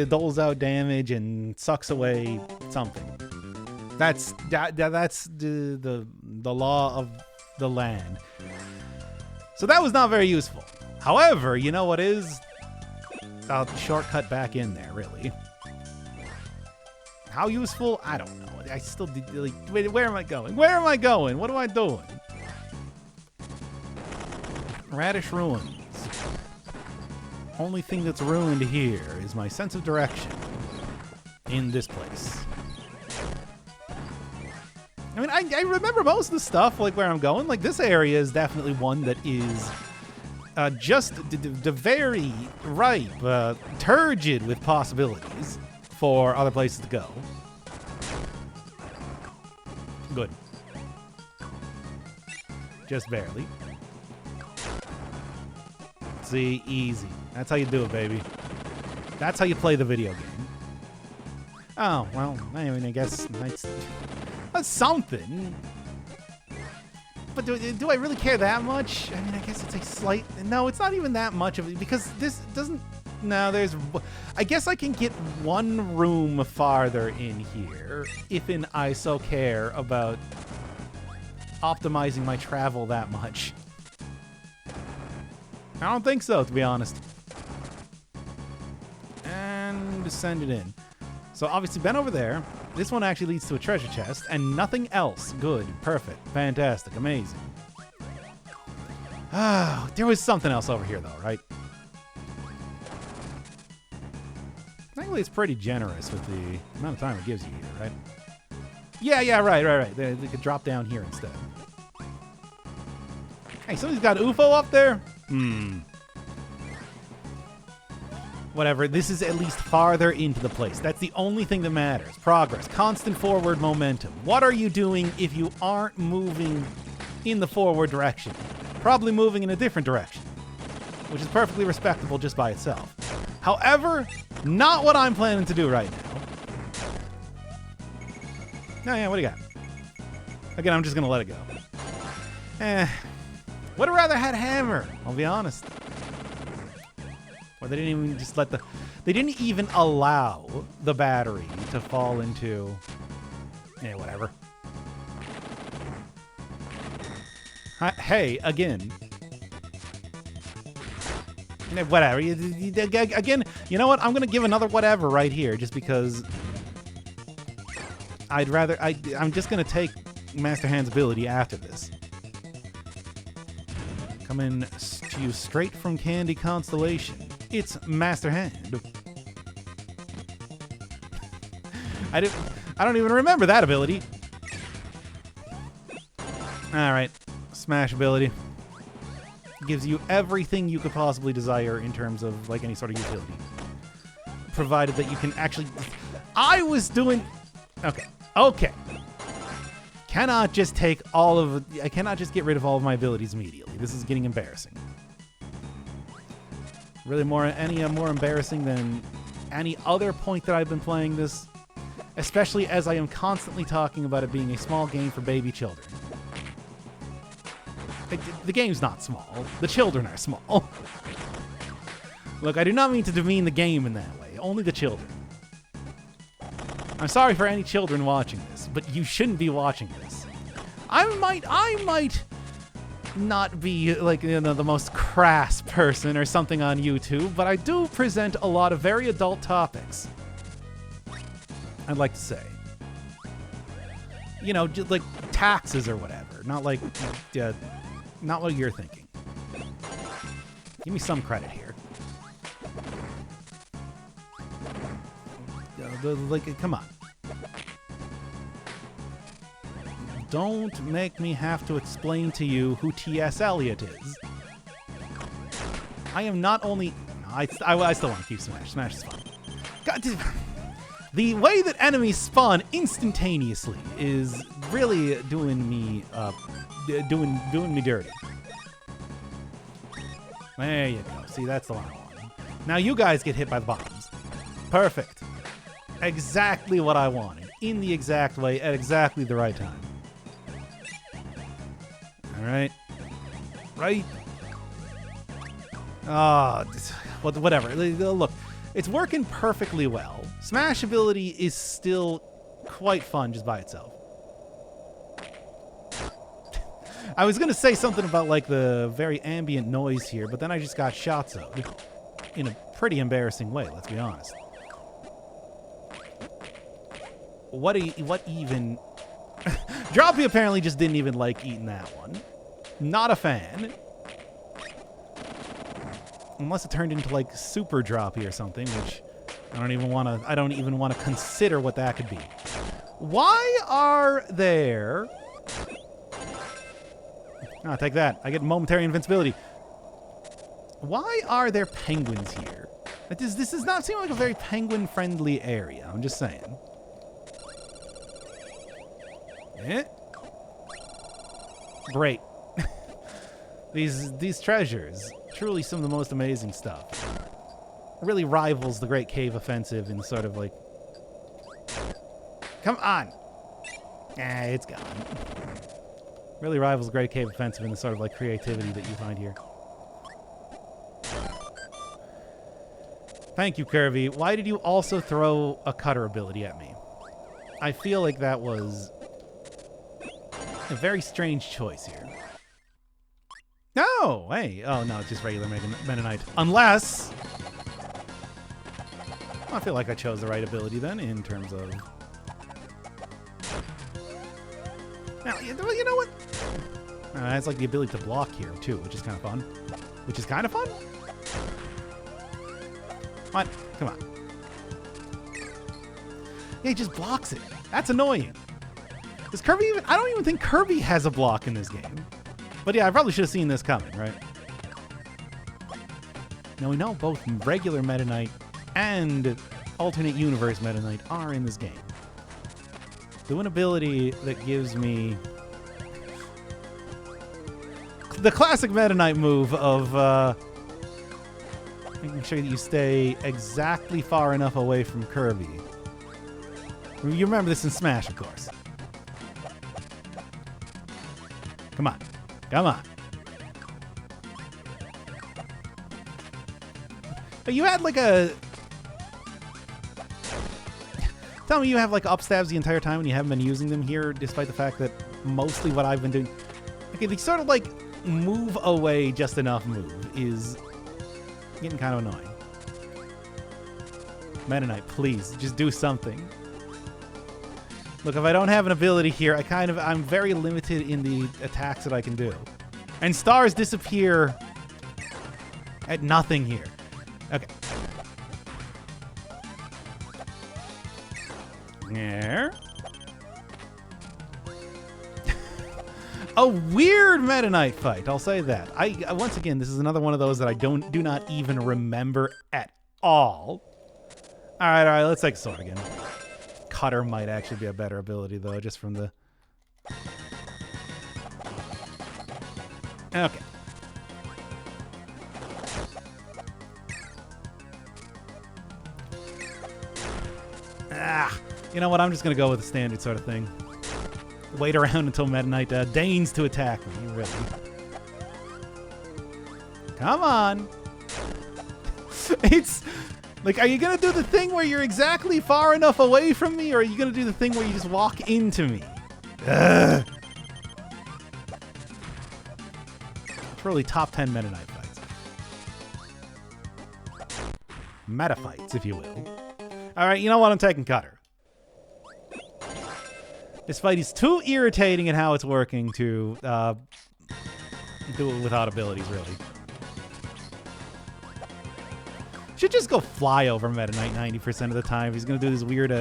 doles out damage and sucks away something. That's the law of the land. So that was not very useful. However, you know what is? I'll shortcut back in there, really. How useful? I don't know. I still like, wait, where am I going? Where am I going? What am I doing? Radish Ruins. Only thing that's ruined here is my sense of direction in this place. I mean, I remember most of the stuff, like where I'm going. Like, this area is definitely one that is just very ripe, turgid with possibilities for other places to go. Good. Just barely. See, easy. That's how you do it, baby. That's how you play the video game. Oh, well, I mean, I guess that's something. But do I really care that much? I mean, I guess it's a slight... No, it's not even that much of it, because this doesn't... No, there's... I guess I can get one room farther in here if I so care about optimizing my travel that much. I don't think so, to be honest. And send it in. So obviously, been over there. This one actually leads to a treasure chest, and nothing else. Good, perfect, fantastic, amazing. Ah, there was something else over here, though, right? Thankfully, it's pretty generous with the amount of time it gives you here, right? Yeah, right. They could drop down here instead. Hey, somebody's got UFO up there? Whatever, this is at least farther into the place. That's the only thing that matters. Progress, constant forward momentum. What are you doing if you aren't moving in the forward direction? Probably moving in a different direction, which is perfectly respectable just by itself. However, not what I'm planning to do right now. Oh yeah, what do you got? Again, I'm just gonna let it go. Would have rather had hammer, I'll be honest. Or they didn't even just let they didn't even allow the battery to fall into... Yeah, whatever. Hey, again. Whatever. Again, you know what? I'm going to give another whatever right here just because I'd rather... I'm just going to take Master Hand's ability after this. Coming to you straight from Candy Constellation. It's Master Hand. I don't even remember that ability. Alright. Smash ability. Gives you everything you could possibly desire in terms of like any sort of utility. Provided that you can actually... I was doing... Okay. Cannot just take all of... I cannot just get rid of all of my abilities immediately. This is getting embarrassing. Really more embarrassing than any other point that I've been playing this, especially as I am constantly talking about it being a small game for baby children. The game's not small. The children are small. Look, I do not mean to demean the game in that way. Only the children. I'm sorry for any children watching this, but you shouldn't be watching this. I might not be like, you know, the most crass person or something on YouTube, but I do present a lot of very adult topics. I'd like to say, you know, just like taxes or whatever, not like, not what you're thinking. Give me some credit here. Like, come on. Don't make me have to explain to you who T.S. Eliot is. I am not only... No, I still want to keep Smash. Smash is fun. God, the way that enemies spawn instantaneously is really doing me doing me dirty. There you go. See, that's the one I wanted. Now you guys get hit by the bombs. Perfect. Exactly what I wanted. In the exact way, at exactly the right time. Alright. Right. Whatever. Look, it's working perfectly well. Smash ability is still quite fun just by itself. I was going to say something about like the very ambient noise here, but then I just got shotzoed in a pretty embarrassing way, let's be honest. What even... Droppy apparently just didn't even like eating that one. Not a fan. Unless it turned into like super droppy or something, which I don't even want to consider what that could be. Why are there... Oh, take that. I get momentary invincibility. Why are there penguins here? This does not seem like a very penguin-friendly area. I'm just saying. Eh? Great. These treasures, truly some of the most amazing stuff. Really rivals the Great Cave Offensive in sort of like... Come on! It's gone. Really rivals the Great Cave Offensive in the sort of like creativity that you find here. Thank you, Kirby. Why did you also throw a cutter ability at me? I feel like that was a very strange choice here. No! Hey! Oh, no, it's just regular Meta Knight. Unless... I feel like I chose the right ability then, in terms of... Now, you know what? It's like the ability to block here, too, which is kind of fun. Which is kind of fun? What? Come on. Yeah, he just blocks it. That's annoying. Does Kirby even... I don't even think Kirby has a block in this game. But yeah, I probably should have seen this coming, right? Now, we know both regular Meta Knight and alternate universe Meta Knight are in this game. Do an ability that gives me the classic Meta Knight move of making sure that you stay exactly far enough away from Kirby. You remember this in Smash, of course. Come on. Come on. But you had like a... Tell me you have like upstabs the entire time and you haven't been using them here, despite the fact that mostly what I've been doing... Okay, the sort of like move away just enough move is getting kind of annoying. Meta Knight, please, just do something. Look, if I don't have an ability here, I'm very limited in the attacks that I can do. And stars disappear at nothing here. Okay. There. A weird Meta Knight fight, I'll say that. Once again, this is another one of those that I do not even remember at all. All right, let's take a sword again. Cutter might actually be a better ability, though, just from the... Okay. You know what? I'm just going to go with the standard sort of thing. Wait around until Meta Knight deigns to attack me, really. Come on. It's... Like, are you going to do the thing where you're exactly far enough away from me, or are you going to do the thing where you just walk into me? Ugh. It's really top 10 Meta Knight fights. Meta fights, if you will. Alright, you know what? I'm taking Cutter. This fight is too irritating in how it's working to do it without abilities, really. Should just go fly over Meta Knight 90% of the time if he's going to do this weird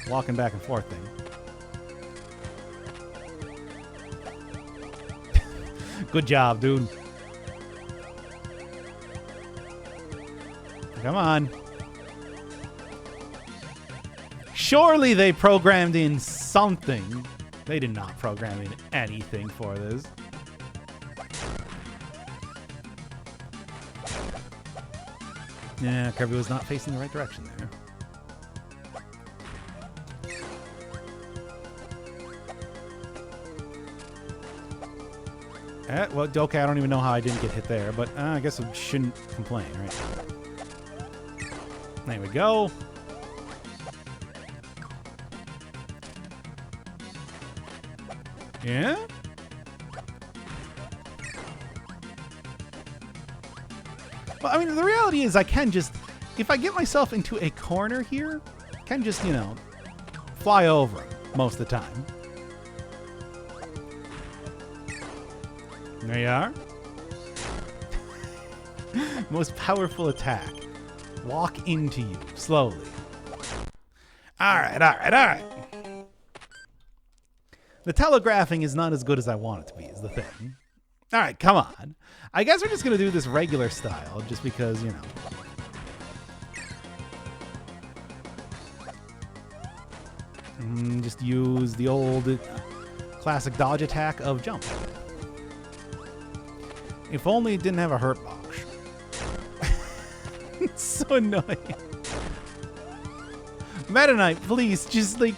walking back and forth thing. Good job, dude. Come on. Surely they programmed in something. They did not program in anything for this. Yeah, Kirby was not facing the right direction there. Well, okay, I don't even know how I didn't get hit there, but I guess I shouldn't complain, right? There we go. Yeah? Well, I mean, the reality is I can just, if I get myself into a corner here, I can just, you know, fly over him most of the time. There you are. Most powerful attack. Walk into you slowly. Alright, alright, alright. The telegraphing is not as good as I want it to be, is the thing. Alright, come on. I guess we're just going to do this regular style, just because, you know. Just use the old classic dodge attack of jump. If only it didn't have a hurt box. It's so annoying. Meta Knight, please, just like...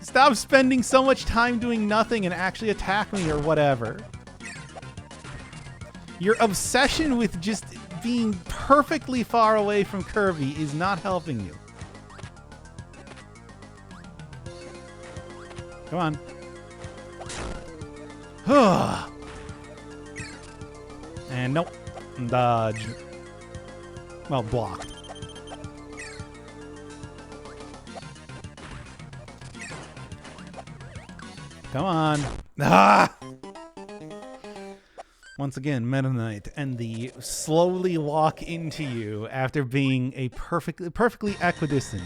stop spending so much time doing nothing and actually attack me or whatever. Your obsession with just being perfectly far away from Kirby is not helping you. Come on. And nope. Dodge. Well, blocked. Come on. Ah! Once again, Meta Knight and the slowly walk into you after being a perfectly equidistant.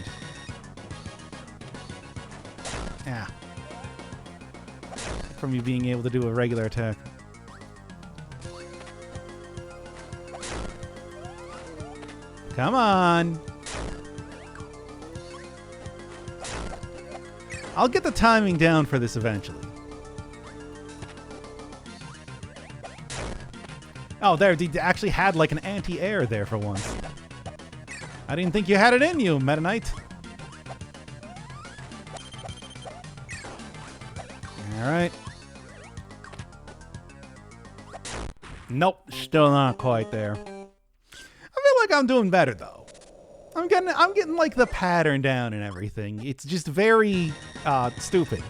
Yeah. From you being able to do a regular attack. Come on. I'll get the timing down for this eventually. Oh, there, they actually had like an anti-air there for once. I didn't think you had it in you, Meta Knight. Alright. Nope, still not quite there. I feel like I'm doing better though. I'm getting like the pattern down and everything. It's just very stupid.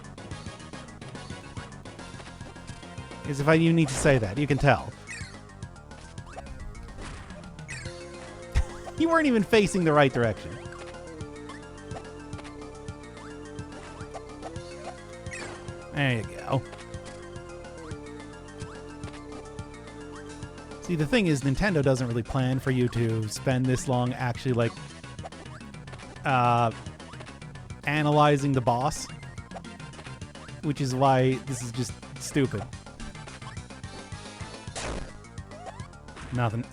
As if I even need to say that. You can tell. You weren't even facing the right direction. There you go. See, the thing is, Nintendo doesn't really plan for you to spend this long actually, like, analyzing the boss. Which is why this is just stupid. Nothing.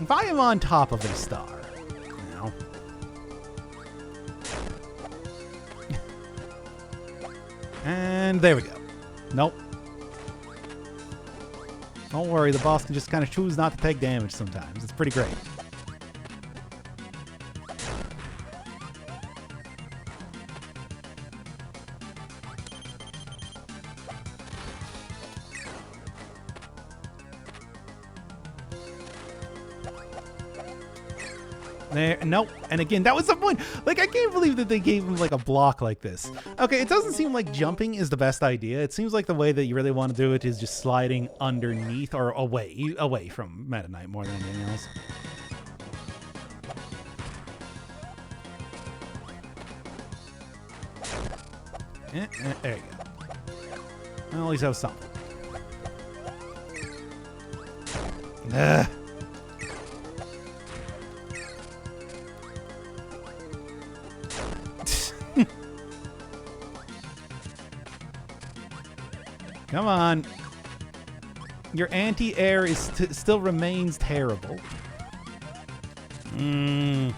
If I am on top of a star, you know. And there we go. Nope. Don't worry, the boss can just kind of choose not to take damage sometimes. It's pretty great. There, nope. And again, that was the point. Like, I can't believe that they gave him like a block like this. Okay, it doesn't seem like jumping is the best idea. It seems like the way that you really want to do it is just sliding underneath or away from Meta Knight more than anything else. There you go. Well, at least that was something. Come on. Your anti-air is still remains terrible. And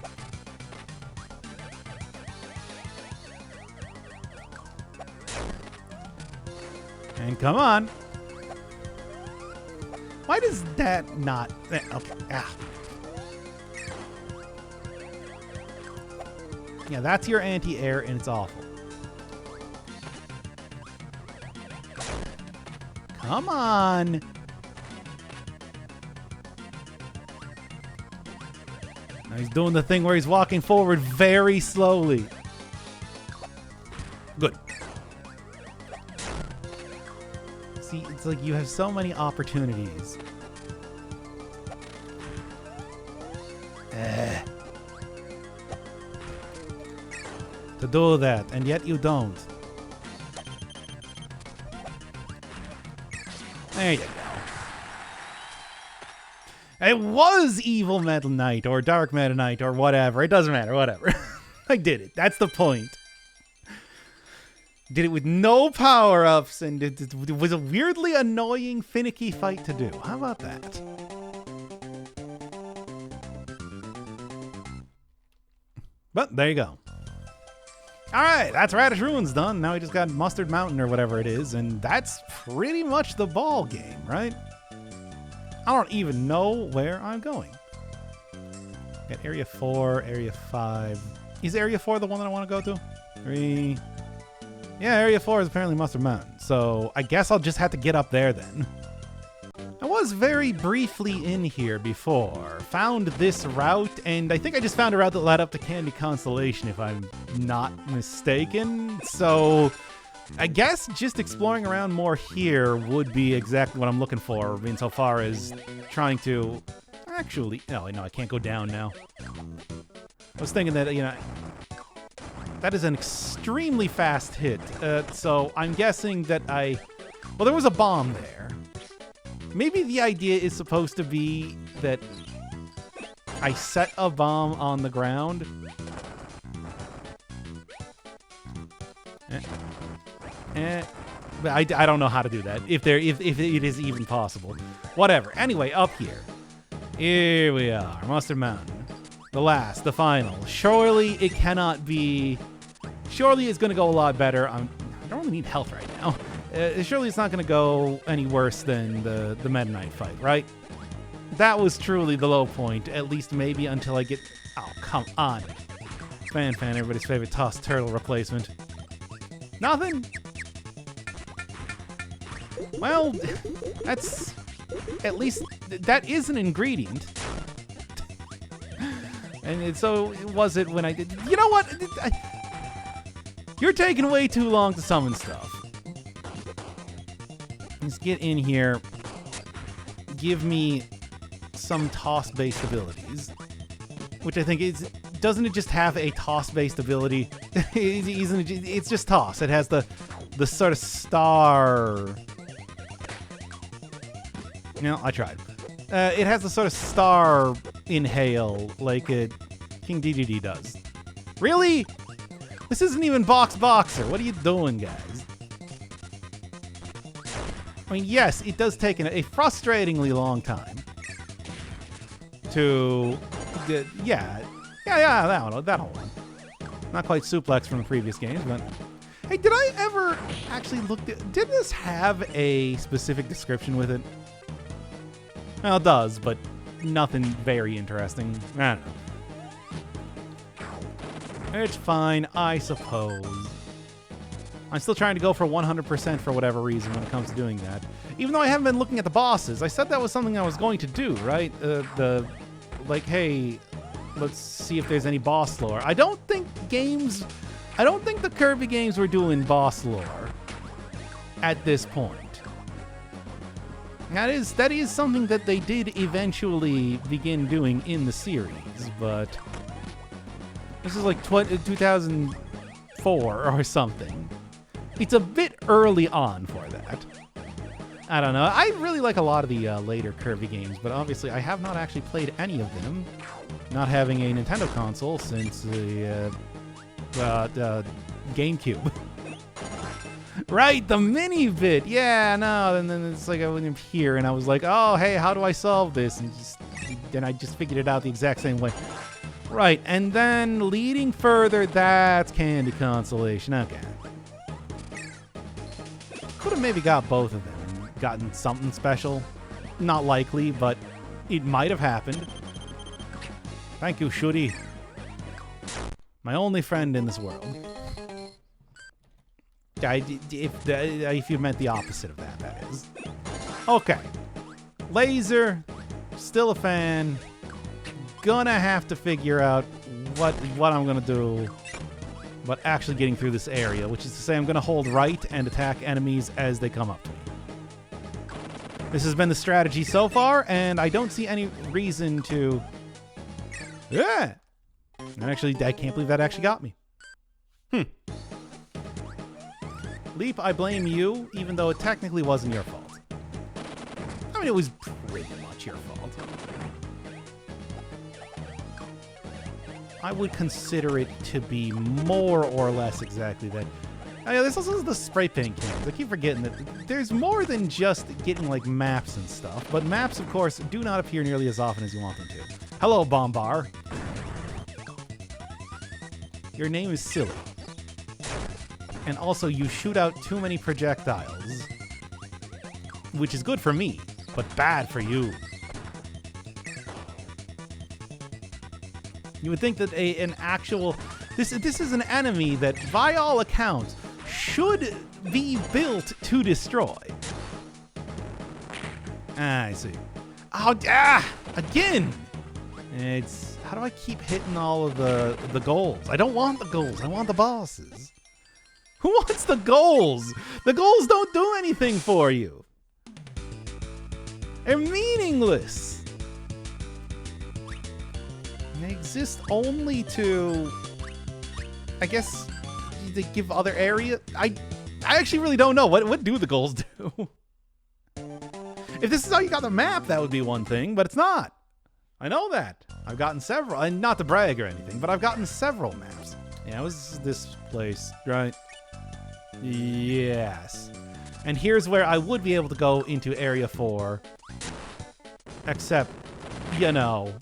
come on. Why does that not... Okay. Ah. Yeah, that's your anti-air and it's awful. Come on. Now he's doing the thing where he's walking forward very slowly. Good. See, it's like you have so many opportunities. To do that, and yet you don't. There you go. It was Evil Meta Knight or Dark Meta Knight or whatever. It doesn't matter, whatever. I did it. That's the point. Did it with no power-ups, and it was a weirdly annoying, finicky fight to do. How about that? But there you go. Alright, that's Radish Ruins done. Now we just got Mustard Mountain or whatever it is, and that's pretty much the ball game, right? I don't even know where I'm going. Got Area 4, Area 5. Is Area 4 the one that I want to go to? 3. Yeah, Area 4 is apparently Mustard Mountain, so I guess I'll just have to get up there then. I was very briefly in here before. Found this route, and I think I just found a route that led up to Candy Constellation, if I'm not mistaken. So I guess just exploring around more here would be exactly what I'm looking for, insofar as trying to... Actually, no, I can't go down now. I was thinking that, you know... That is an extremely fast hit, so I'm guessing that well, there was a bomb there. Maybe the idea is supposed to be that I set a bomb on the ground. But I don't know how to do that, if it is even possible. Whatever. Anyway, up here. Here we are, Mustard Mountain. The last, the final. Surely it cannot be... Surely it's going to go a lot better. I don't really need health right now. Surely it's not going to go any worse than the Meta Knight fight, right? That was truly the low point, at least maybe until I get... Oh, come on. Fan, everybody's favorite tossed turtle replacement. Nothing? Well, that's... At least that is an ingredient. And so was it when I did... You know what? You're taking way too long to summon stuff. Let's get in here. Give me some toss-based abilities. Which I think is... Doesn't it just have a toss-based ability? It's just toss. It has the sort of star... No, I tried. It has the sort of star inhale like King DDD does. Really? This isn't even Boxer. What are you doing, guys? I mean, yes, it does take a frustratingly long time to... Yeah, that'll one. Not quite suplex from the previous games, but... Hey, did I ever actually look at... Did this have a specific description with it? Well, it does, but nothing very interesting. I don't know. It's fine, I suppose. I'm still trying to go for 100% for whatever reason when it comes to doing that. Even though I haven't been looking at the bosses. I said that was something I was going to do, right? Like, hey, let's see if there's any boss lore. I don't think the Kirby games were doing boss lore at this point. That is something that they did eventually begin doing in the series, but this is like 2004 or something. It's a bit early on for that. I don't know. I really like a lot of the later Kirby games, but obviously I have not actually played any of them, not having a Nintendo console since the GameCube. Right, the mini bit. Yeah, no, and then it's like I went in here and I was like, oh, hey, how do I solve this? And then I just figured it out the exact same way. Right, and then leading further, that's Candy Constellation. Okay. Could have maybe got both of them and gotten something special. Not likely, but it might have happened. Thank you, Shuri. My only friend in this world. If you meant the opposite of that, that is. Okay. Laser, still a fan. Gonna have to figure out what I'm gonna do, but actually getting through this area, which is to say I'm gonna hold right and attack enemies as they come up to me. This has been the strategy so far, and I don't see any reason to... Yeah! And actually, I can't believe that actually got me. Leap, I blame you, even though it technically wasn't your fault. mean, it was pretty much your fault. I would consider it to be more or less exactly that. Oh, yeah, there's also the spray paint cans. I keep forgetting that there's more than just getting, like, maps and stuff. But maps, of course, do not appear nearly as often as you want them to. Hello, Bombar. Your name is silly. And also, you shoot out too many projectiles. Which is good for me, but bad for you. You would think that an actual... This is an enemy that, by all accounts, should be built to destroy. Ah, I see. Oh, again! It's... How do I keep hitting all of the goals? I don't want the goals. I want the bosses. Who wants the goals? The goals don't do anything for you. They're meaningless. They exist only to, I guess, to give other area. I actually really don't know. What do the goals do? If this is how you got the map, that would be one thing, but it's not. I know that. I've gotten several, and not to brag or anything, but I've gotten several maps. Yeah, it was this place, right? Yes. And here's where I would be able to go into Area 4. Except, you know,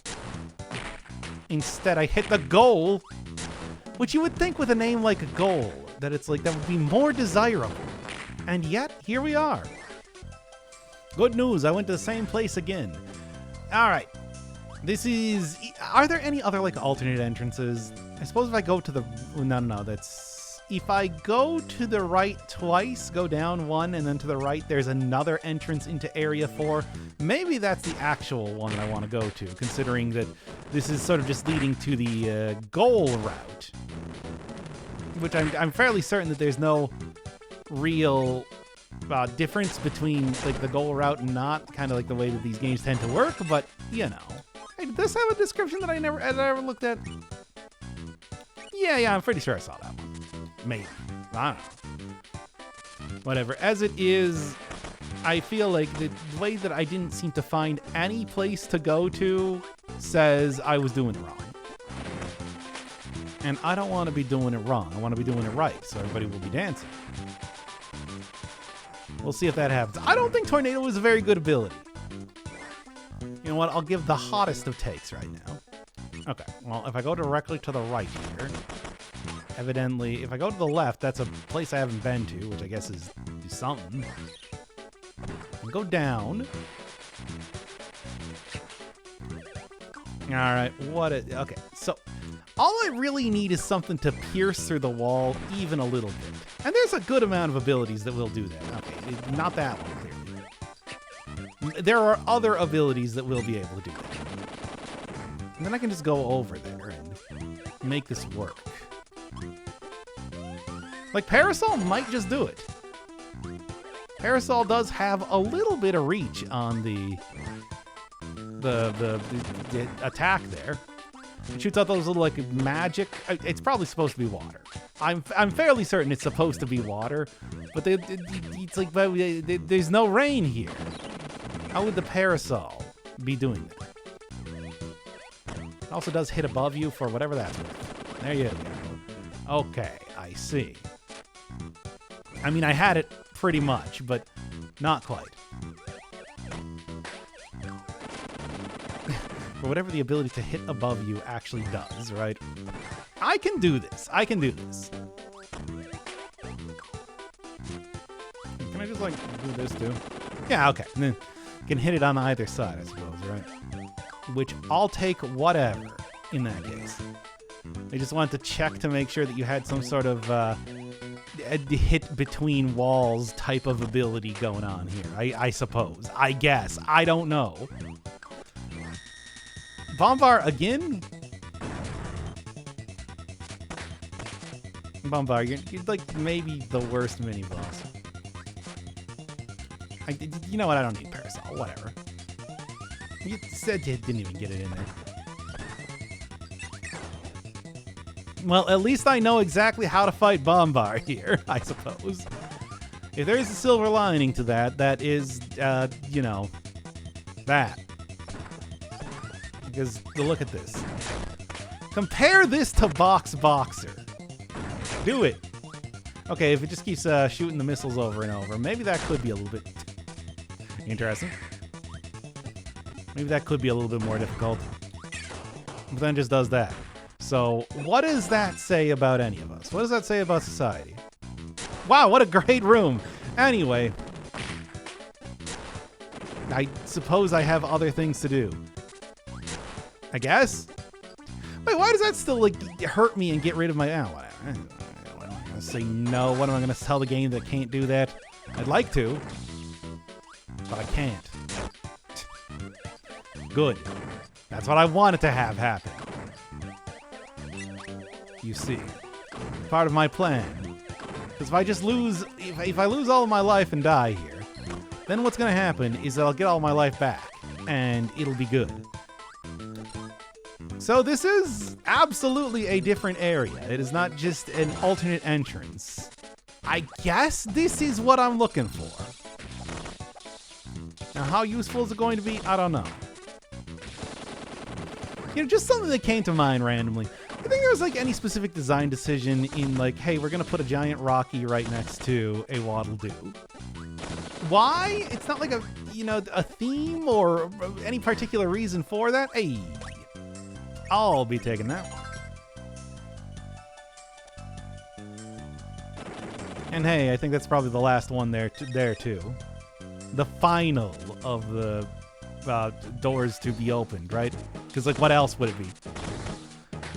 instead I hit the goal, which you would think with a name like a goal, that it's like, that would be more desirable. And yet, here we are. Good news, I went to the same place again. Alright. This is... Are there any other, like, alternate entrances? I suppose if I go to the... No, that's... If I go to the right twice, go down one, and then to the right, there's another entrance into Area 4. Maybe that's the actual one that I want to go to, considering that this is sort of just leading to the goal route. Which I'm fairly certain that there's no real difference between like the goal route and not, kind of like the way that these games tend to work, but, you know. Hey, did this have a description that I ever looked at? Yeah, I'm pretty sure I saw that one. Maybe. I don't know. Whatever. As it is, I feel like the way that I didn't seem to find any place to go to says I was doing it wrong. And I don't want to be doing it wrong. I want to be doing it right, so everybody will be dancing. We'll see if that happens. I don't think Tornado is a very good ability. You know what? I'll give the hottest of takes right now. Okay. Well, if I go directly to the right here... Evidently, if I go to the left, that's a place I haven't been to, which I guess is something. And go down. Alright, okay, so all I really need is something to pierce through the wall even a little bit. And there's a good amount of abilities that will do that. Okay, not that one, clearly. There are other abilities that will be able to do that. And then I can just go over there and make this work. Like, Parasol might just do it. Parasol does have a little bit of reach on the attack there. It shoots out those little, like, magic... It's probably supposed to be water. I'm fairly certain it's supposed to be water, but it's like, there's no rain here. How would the Parasol be doing that? It also does hit above you for whatever that's worth. There you go. Okay, I see. I mean, I had it pretty much, but not quite. For whatever the ability to hit above you actually does, right? I can do this. I can do this. Can I just, like, do this too? Yeah, okay. And then can hit it on either side, I suppose, right? Which I'll take whatever in that case. I just wanted to check to make sure that you had some sort of hit between walls type of ability going on here. I suppose. I guess. I don't know. Bombar again? Bombar, you're like maybe the worst mini-boss. You know what? I don't need Parasol. Whatever. You said you didn't even get it in there. Well, at least I know exactly how to fight Bombar here, I suppose. If there is a silver lining to that, that is, you know, That. Because look at this. Compare this to Box Boxer. Do it. Okay, if it just keeps shooting the missiles over and over, maybe that could be a little bit interesting. Maybe that could be a little bit more difficult. But then it just does that. So, what does that say about any of us? What does that say about society? Wow, what a great room. Anyway, I suppose I have other things to do. I guess? Wait, why does that still, like, hurt me and get rid of my... Oh, whatever. What am I going to say no? What am I going to tell the game that can't do that? I'd like to, but I can't. Good. That's what I wanted to have happen. You see. Part of my plan. Because if I just lose... If I lose all of my life and die here, then what's going to happen is that I'll get all my life back. And it'll be good. So this is absolutely a different area. It is not just an alternate entrance. I guess this is what I'm looking for. Now, how useful is it going to be? I don't know. You know, just something that came to mind randomly. I think there was, like, any specific design decision in, like, hey, we're going to put a giant Rocky right next to a Waddle-Doo. Why? It's not like a, you know, a theme or any particular reason for that. Hey, I'll be taking that one. And hey, I think that's probably the last one there too. The final of the doors to be opened, right? Because, like, what else would it be?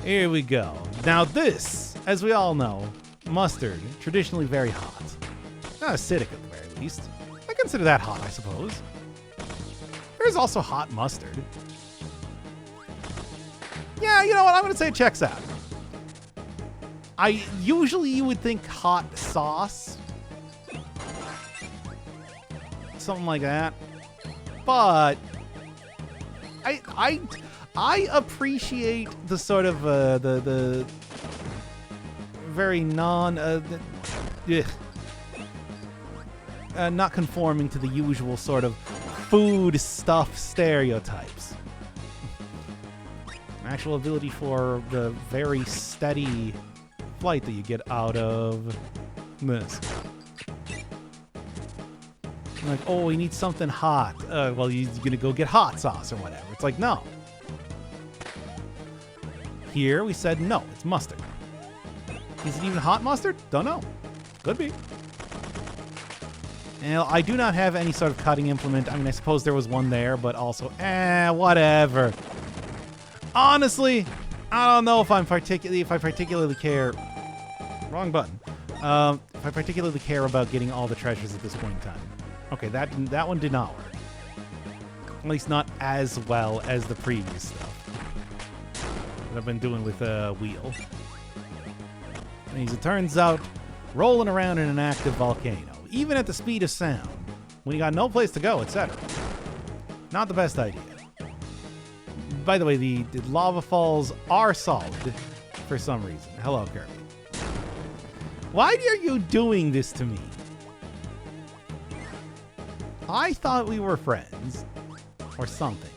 Here we go. Now this, as we all know, mustard, traditionally very hot. Not acidic at the very least. I consider that hot, I suppose. There's also hot mustard. Yeah, you know what? I'm going to say it checks out. Usually you would think hot sauce. Something like that. But I appreciate the sort of the very not conforming to the usual sort of food stuff stereotypes. Actual ability for the very steady flight that you get out of this. Like, oh, we need something hot. Well, you're gonna go get hot sauce or whatever. It's like, no. Here we said no, it's mustard. Is it even hot mustard? Don't know. Could be. And I do not have any sort of cutting implement. I mean, I suppose there was one there, but also, whatever. Honestly, I don't know if I particularly care. Wrong button. If I particularly care about getting all the treasures at this point in time. Okay, that one did not work. At least not as well as the previous stuff that I've been doing with Wheel. And as it turns out, rolling around in an active volcano, even at the speed of sound, when you got no place to go, etc. Not the best idea. By the way, the lava falls are solid for some reason. Hello, Kirby. Why are you doing this to me? I thought we were friends. Or something.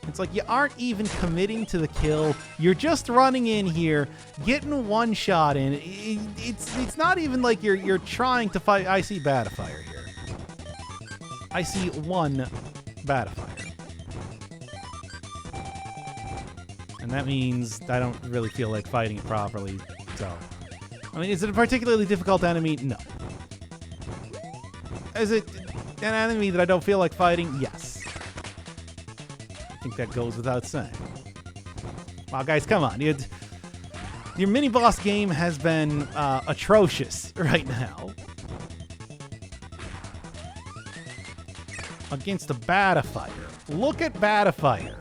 It's like you aren't even committing to the kill. You're just running in here, getting one shot in. It's not even like you're trying to fight. I see Batafire here. I see one Batafire. And that means I don't really feel like fighting it properly. So, I mean, is it a particularly difficult enemy? No. Is it an enemy that I don't feel like fighting? Yes. I think that goes without saying. Wow, guys, come on. Your mini-boss game has been atrocious right now. Against the Batafire. Look at Batafire.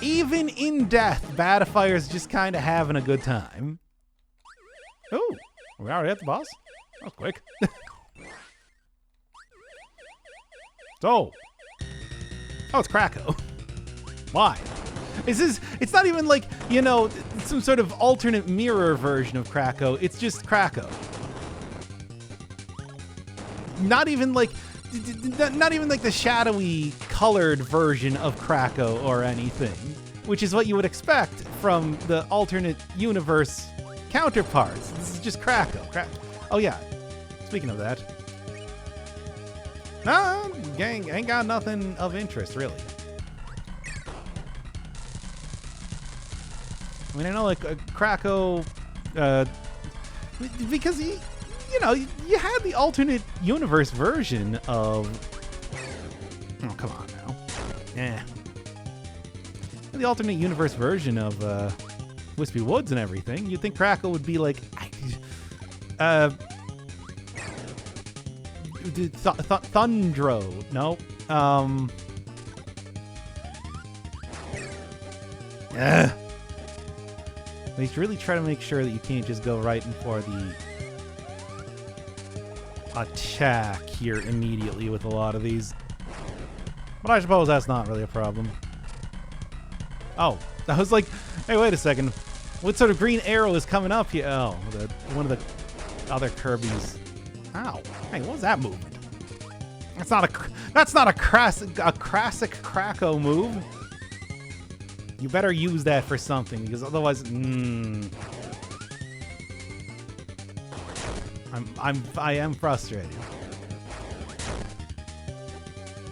Even in death, Batafire's just kind of having a good time. Oh, we already at the boss? That was quick. So. Oh, it's Kracko. Why? It's not even like, you know, some sort of alternate mirror version of Kracko. It's just Kracko. Not even like the shadowy colored version of Kracko or anything, which is what you would expect from the alternate universe counterparts. This is just Kracko. Oh yeah, speaking of that. Nah, gang, ain't got nothing of interest, really. I mean, I know, like, Kracko, because, you know, you had the alternate universe version of... Oh, come on now. Eh. The alternate universe version of, Wispy Woods and everything. You'd think Kracko would be, like... Thundro. No. They really try to make sure that you can't just go right in for the attack here immediately with a lot of these. But I suppose that's not really a problem. Oh, I was like, hey, wait a second. What sort of green arrow is coming up here? Oh, one of the other Kirby's. Ow. Hey, what was that movement? That's not a classic Kracko move. You better use that for something, because otherwise, I am frustrated.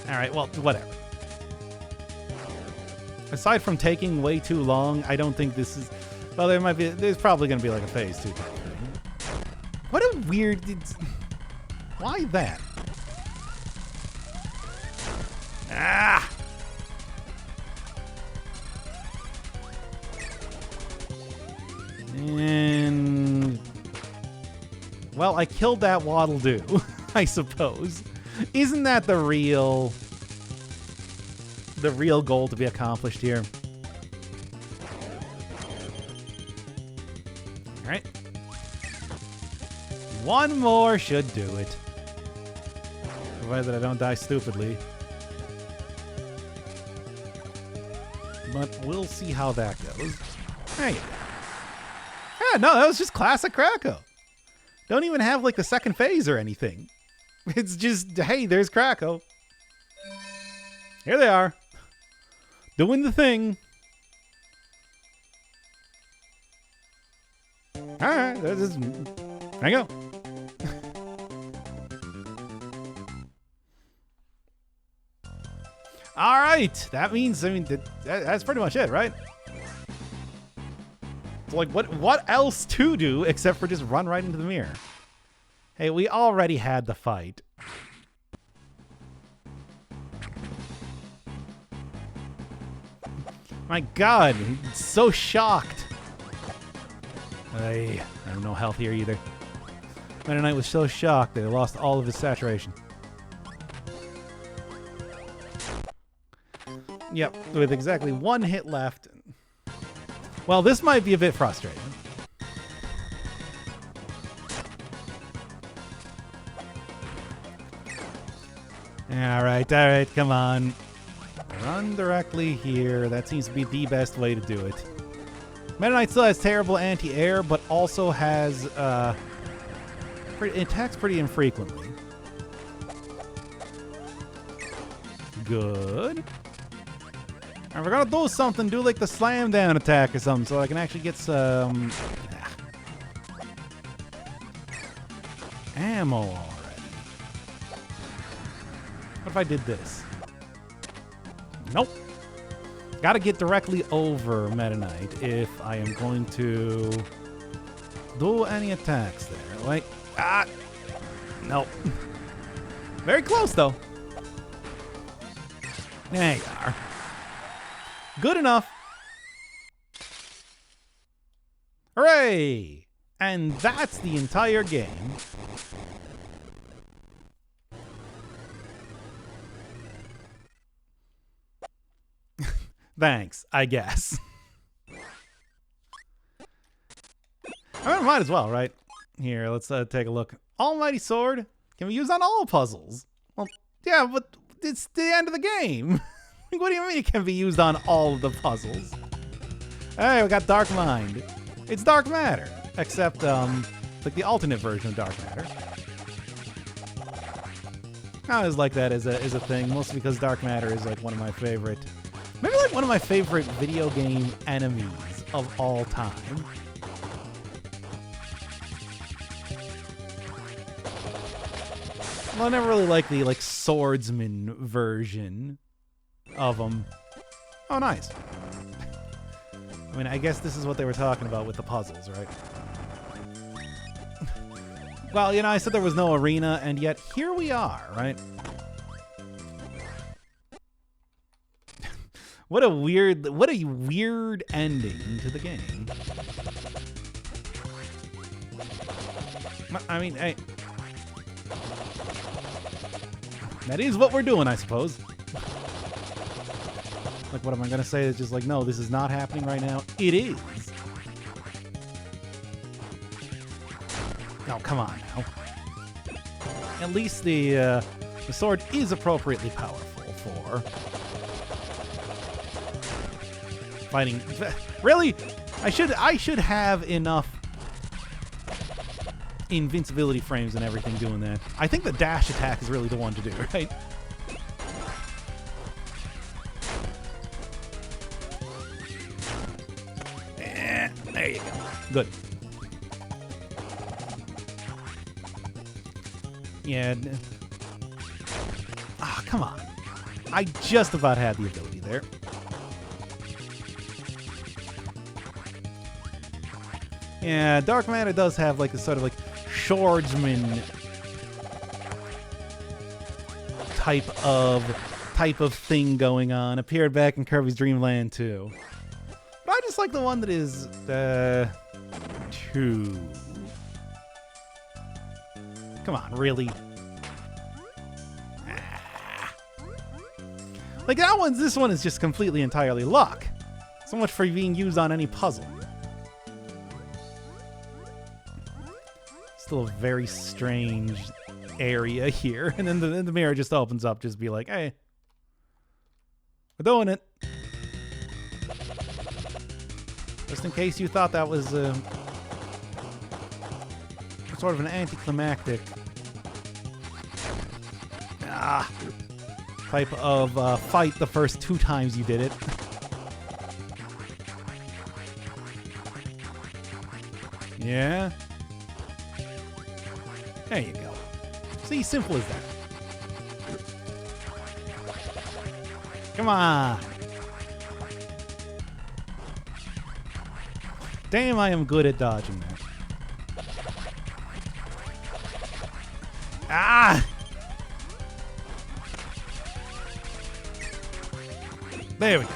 All right, well, whatever. Aside from taking way too long, I don't think this is. Well, there's probably going to be like a phase 2 type thing. What a weird. Why that? Ah. And, well, I killed that Waddle Doo, I suppose. Isn't that the real goal to be accomplished here? All right. One more should do it. Provided that I don't die stupidly. But we'll see how that goes. There you go. Yeah, no, that was just classic Kracko. Don't even have, like, the second phase or anything. It's just, hey, there's Kracko. Here they are. Doing the thing. Alright, there you go. Alright, that means, I mean, that's pretty much it, right? Like, what else to do except for just run right into the mirror? Hey, we already had the fight. My God, I'm so shocked. I have no health here either. Meta Knight was so shocked that he lost all of his saturation. Yep, with exactly one hit left. Well, this might be a bit frustrating. All right, come on. Run directly here. That seems to be the best way to do it. Meta Knight still has terrible anti-air, but also has, attacks pretty infrequently. Good. And we're gonna do something, do like the slam down attack or something, so I can actually get some ammo already. What if I did this? Nope. Gotta get directly over Meta Knight if I am going to do any attacks there. Like, nope. Very close though. There you are. Good enough. Hooray! And that's the entire game. Thanks, I guess. I mean, might as well, right? Here, let's take a look. Almighty Sword can be used on all puzzles. Well, yeah, but it's the end of the game. What do you mean it can be used on all of the puzzles? Hey, we got Dark Mind. It's Dark Matter, except like the alternate version of Dark Matter. I always like that as a thing, mostly because dark matter is like one of my favorite, maybe like one of my favorite video game enemies of all time. Well, I never really liked the like swordsman version of them. Oh, nice. I mean, I guess this is what they were talking about with the puzzles, right? Well, you know, I said there was no arena, and yet here we are, right? What a weird ending to the game. I mean, hey, that is what we're doing, I suppose. Like, what am I gonna say? It's just like, no, this is not happening right now. It is. Oh, come on now. At least the sword is appropriately powerful for fighting. Really? I should have enough invincibility frames and everything doing that. I think the dash attack is really the one to do, right? There you go. Good. Yeah. Ah, come on. I just about had the ability there. Yeah, dark matter does have like a sort of like swordsman type of thing going on. Appeared back in Kirby's Dream Land too. But I just like the one that is 2. Come on, really? Like this one is just completely entirely luck. So much for being used on any puzzle. Still a very strange area here. And then the mirror just opens up, just be like, hey, we're doing it. Just in case you thought that was sort of an anticlimactic type of fight the first 2 times you did it. Yeah. There you go. See, simple as that. Come on. Damn, I am good at dodging that. Ah! There we go.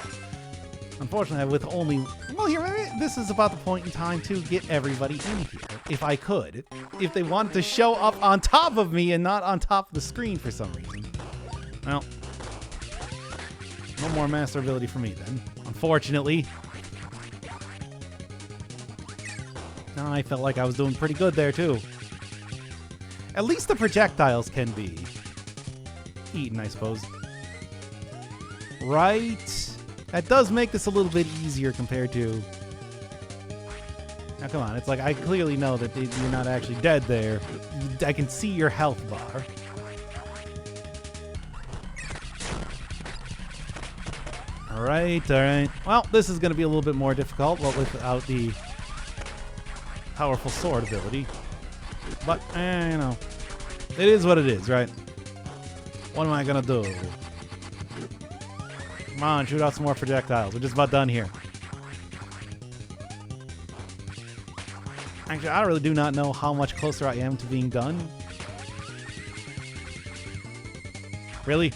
Unfortunately, with only... Well, here, this is about the point in time to get everybody in here, if I could. If they wanted to show up on top of me and not on top of the screen for some reason. Well, no more master ability for me then, unfortunately. I felt like I was doing pretty good there, too. At least the projectiles can be eaten, I suppose. Right? That does make this a little bit easier compared to... Now, come on. It's like, I clearly know that you're not actually dead there. I can see your health bar. Alright, alright. Well, this is going to be a little bit more difficult, but without the powerful sword ability. But, you know, it is what it is, right? What am I going to do? Come on, shoot out some more projectiles. We're just about done here. Actually, I really do not know how much closer I am to being done. Really?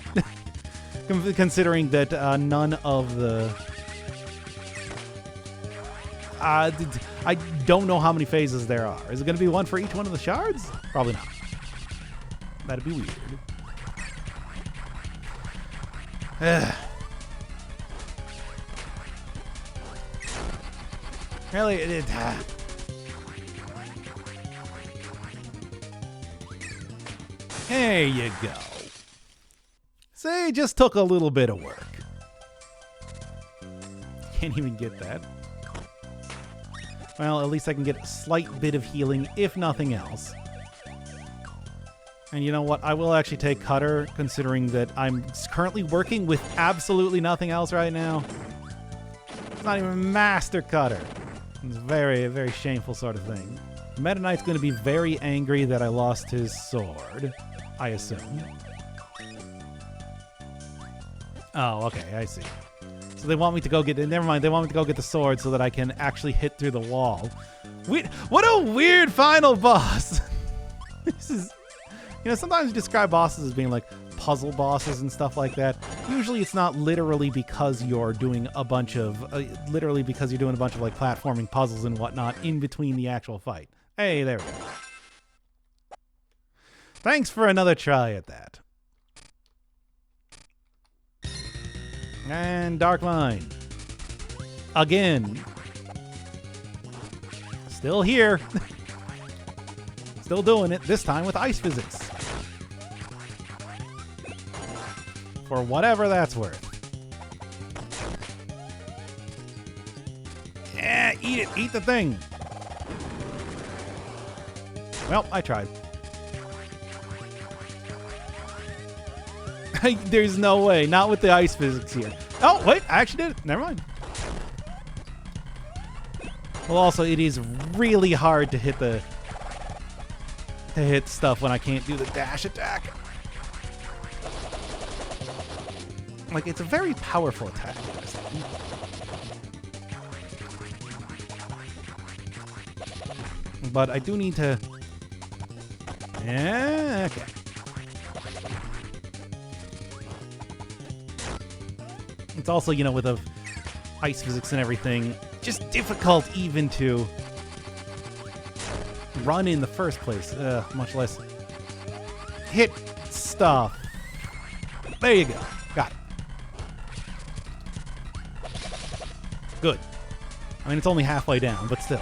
Considering that none of the... I don't know how many phases there are. Is it going to be one for each one of the shards? Probably not. That'd be weird. Really? There you go. See, it just took a little bit of work. Can't even get that. Well, at least I can get a slight bit of healing, if nothing else. And you know what? I will actually take Cutter, considering that I'm currently working with absolutely nothing else right now. It's not even Master Cutter. It's a very, very shameful sort of thing. Meta Knight's going to be very angry that I lost his sword, I assume. Oh, okay, I see. So they want me to go get... Never mind, they want me to go get the sword so that I can actually hit through the wall. What a weird final boss! This is... You know, sometimes you describe bosses as being like puzzle bosses and stuff like that. Usually it's not literally because you're doing a bunch of... literally because you're doing a bunch of like platforming puzzles and whatnot in between the actual fight. Hey, there we go. Thanks for another try at that. And Dark Mine. Again. Still here. Still doing it, this time with ice physics. For whatever that's worth. Yeah, eat it. Eat the thing. Well, I tried. There's no way. Not with the ice physics here. Oh, wait. I actually did it. Never mind. Well, also, it is really hard to hit stuff when I can't do the dash attack. Like, it's a very powerful attack. But I do need to... Yeah, okay. It's also, you know, with the ice physics and everything, just difficult even to run in the first place, much less hit stuff. There you go. Got it. Good. I mean, it's only halfway down, but still.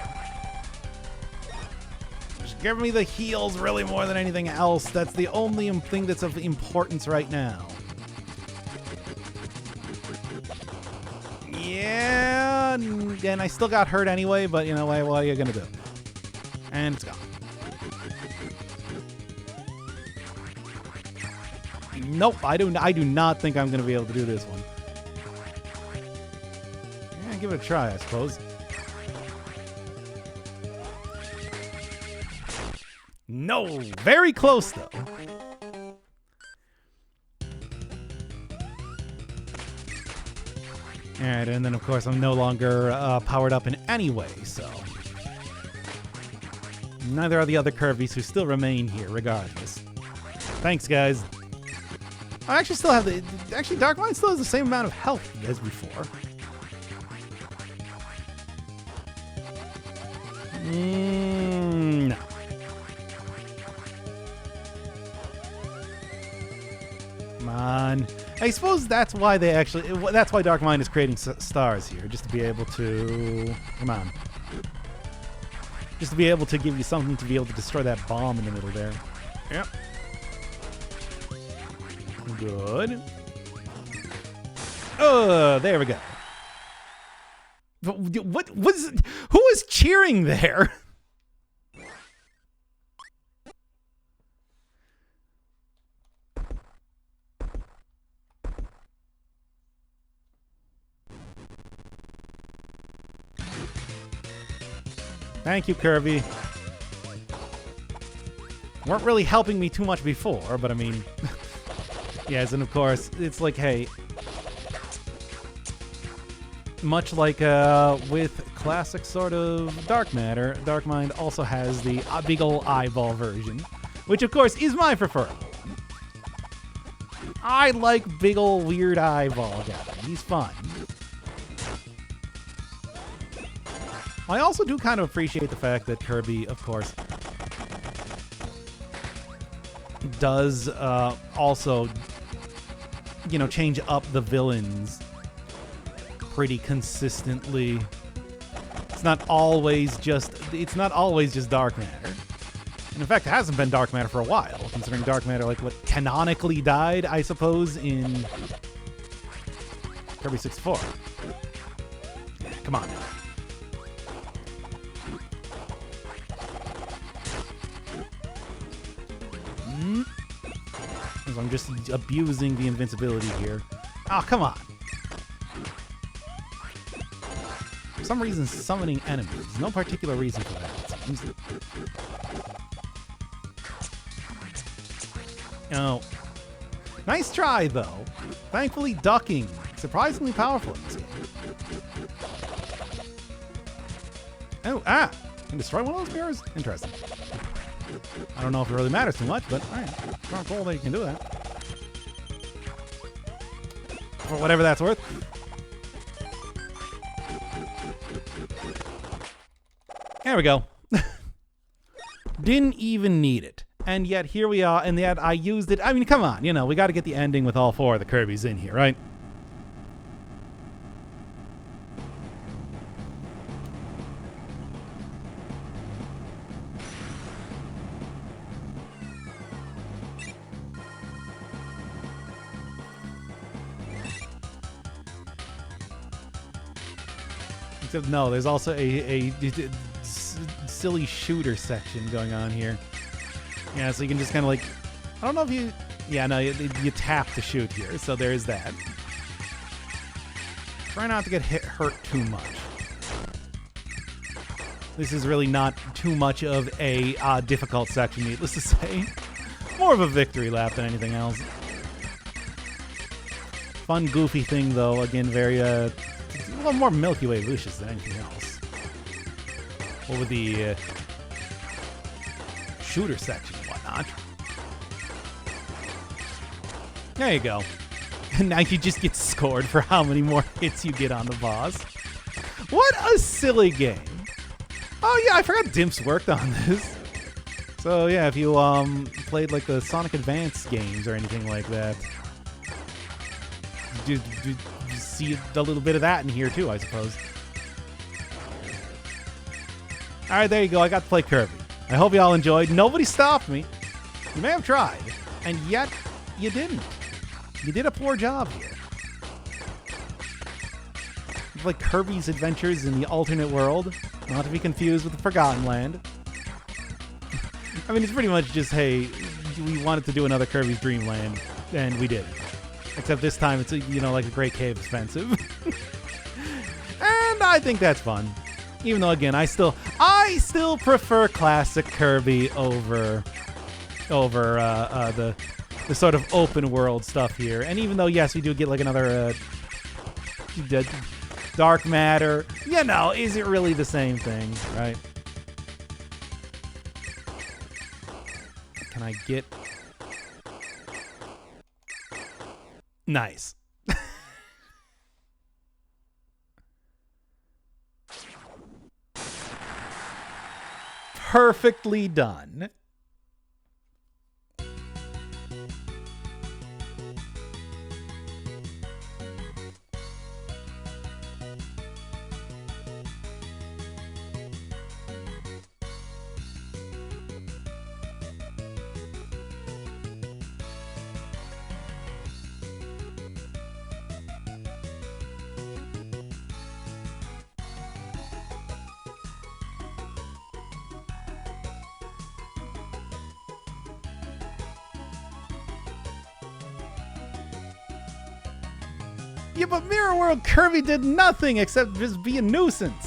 Just give me the heals really more than anything else. That's the only thing that's of importance right now. Yeah, and I still got hurt anyway, but you know, what are you gonna do? And it's gone. Nope, I do not think I'm gonna be able to do this one. Yeah, give it a try, I suppose. No, very close though. Alright, and then of course I'm no longer powered up in any way, so... Neither are the other Kirby's who still remain here, regardless. Thanks, guys. I actually still have the... Actually, Dark Mine still has the same amount of health as before. No. Come on. I suppose that's why they actually... That's why Dark Mine is creating stars here, just to be able to... Come on. Just to be able to give you something to be able to destroy that bomb in the middle there. Yep. Good. Oh, there we go. What was... Who was cheering there? Thank you, Kirby. Weren't really helping me too much before, but I mean... yes, and of course, it's like, hey... Much like with classic sort of Dark Matter, Dark Mind also has the big ol' eyeball version, which of course is my preferred one. I like big ol' weird eyeball guy. He's fun. I also do kind of appreciate the fact that Kirby, of course, does also, you know, change up the villains pretty consistently. It's not always just Dark Matter. And in fact, it hasn't been Dark Matter for a while, considering Dark Matter, like, what, canonically died, I suppose, in Kirby 64. Yeah, come on now. Because I'm just abusing the invincibility here. Oh, come on. For some reason, summoning enemies. No particular reason for that, it seems. Oh. Nice try, though. Thankfully, ducking. Surprisingly powerful in this game. Oh, can destroy one of those mirrors? Interesting. I don't know if it really matters too much, but alright. It's not cool that you can do that. For whatever that's worth. There we go. Didn't even need it. And yet here we are, and yet I used it. I mean, come on, you know, we got to get the ending with all 4 of the Kirbys in here, right? Except no, there's also a silly shooter section going on here. Yeah, so you can just kind of like, I don't know if you, yeah, no, you tap to shoot here, so there is that. Try not to get hurt too much. This is really not too much of a difficult section, needless to say. More of a victory lap than anything else. Fun, goofy thing, though. Again, very, a little more Milky Way Lucius than anything else. What with the shooter section and whatnot. There you go. And now you just get scored for how many more hits you get on the boss. What a silly game. Oh yeah, I forgot Dimps worked on this. So yeah, if you played like the Sonic Advance games or anything like that, you see a little bit of that in here too, I suppose. Alright, there you go. I got to play Kirby. I hope you all enjoyed. Nobody stopped me. You may have tried, and yet you didn't. You did a poor job here. It's like Kirby's Adventures in the Alternate World, not to be confused with the Forgotten Land. I mean, it's pretty much just, hey, we wanted to do another Kirby's Dream Land, and we did. Except this time it's, you know, like a Great Cave expensive. And I think that's fun. Even though, again, I still prefer classic Kirby over the sort of open world stuff here. And even though, yes, we do get like another dark matter, you know, is it really the same thing, right? Can I get... Nice. Perfectly done. Yeah, but Mirror World Kirby did nothing except just be a nuisance.